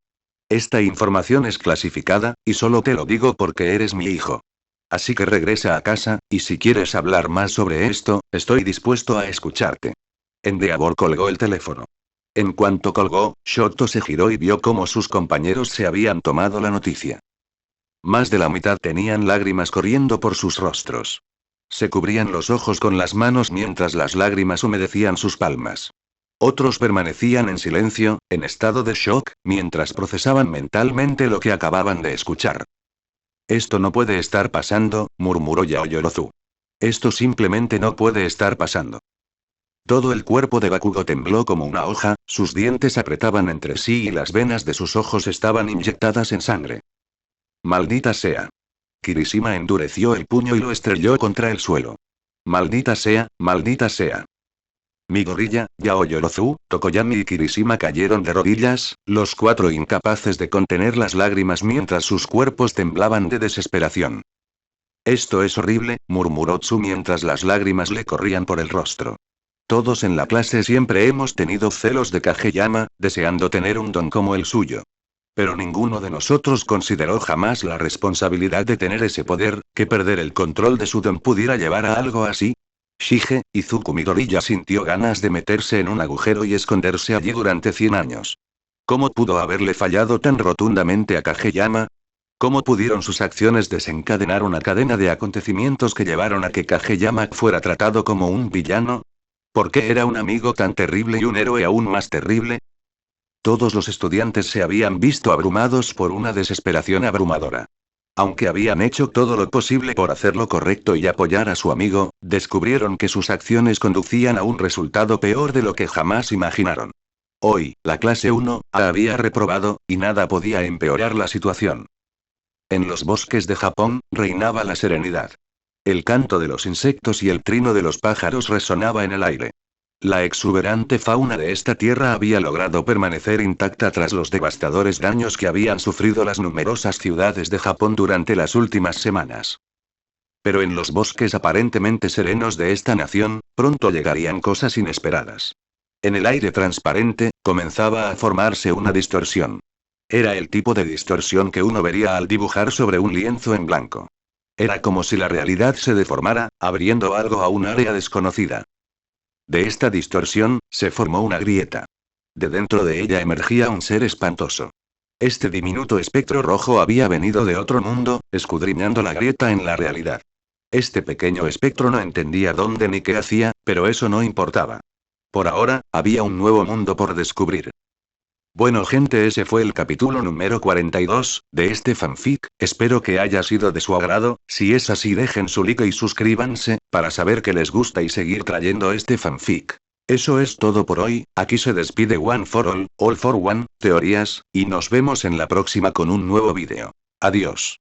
Esta información es clasificada, y solo te lo digo porque eres mi hijo. Así que regresa a casa, y si quieres hablar más sobre esto, estoy dispuesto a escucharte. Endeavor colgó el teléfono. En cuanto colgó, Shoto se giró y vio cómo sus compañeros se habían tomado la noticia. Más de la mitad tenían lágrimas corriendo por sus rostros. Se cubrían los ojos con las manos mientras las lágrimas humedecían sus palmas. Otros permanecían en silencio, en estado de shock, mientras procesaban mentalmente lo que acababan de escuchar. Esto no puede estar pasando, murmuró Yaoyorozu. Esto simplemente no puede estar pasando. Todo el cuerpo de Bakugo tembló como una hoja, sus dientes apretaban entre sí y las venas de sus ojos estaban inyectadas en sangre. ¡Maldita sea! Kirishima endureció el puño y lo estrelló contra el suelo. ¡Maldita sea, maldita sea! Midoriya, Yaoyorozu, Tokoyami y Kirishima cayeron de rodillas, los cuatro incapaces de contener las lágrimas mientras sus cuerpos temblaban de desesperación. Esto es horrible, murmuró Tsu mientras las lágrimas le corrían por el rostro. Todos en la clase siempre hemos tenido celos de Kageyama, deseando tener un don como el suyo. Pero ninguno de nosotros consideró jamás la responsabilidad de tener ese poder, que perder el control de su don pudiera llevar a algo así. Shige, Izuku Midoriya sintió ganas de meterse en un agujero y esconderse allí durante 100 años. ¿Cómo pudo haberle fallado tan rotundamente a Kageyama? ¿Cómo pudieron sus acciones desencadenar una cadena de acontecimientos que llevaron a que Kageyama fuera tratado como un villano? ¿Por qué era un amigo tan terrible y un héroe aún más terrible? Todos los estudiantes se habían visto abrumados por una desesperación abrumadora. Aunque habían hecho todo lo posible por hacer lo correcto y apoyar a su amigo, descubrieron que sus acciones conducían a un resultado peor de lo que jamás imaginaron. Hoy, la clase 1 había reprobado, y nada podía empeorar la situación. En los bosques de Japón, reinaba la serenidad. El canto de los insectos y el trino de los pájaros resonaba en el aire. La exuberante fauna de esta tierra había logrado permanecer intacta tras los devastadores daños que habían sufrido las numerosas ciudades de Japón durante las últimas semanas. Pero en los bosques aparentemente serenos de esta nación, pronto llegarían cosas inesperadas. En el aire transparente, comenzaba a formarse una distorsión. Era el tipo de distorsión que uno vería al dibujar sobre un lienzo en blanco. Era como si la realidad se deformara, abriendo algo a un área desconocida. De esta distorsión, se formó una grieta. De dentro de ella emergía un ser espantoso. Este diminuto espectro rojo había venido de otro mundo, escudriñando la grieta en la realidad. Este pequeño espectro no entendía dónde ni qué hacía, pero eso no importaba. Por ahora, había un nuevo mundo por descubrir. Bueno gente, ese fue el capítulo número 42, de este fanfic, espero que haya sido de su agrado, si es así dejen su like y suscríbanse, para saber que les gusta y seguir trayendo este fanfic. Eso es todo por hoy, aquí se despide One for All for One, teorías, y nos vemos en la próxima con un nuevo vídeo. Adiós.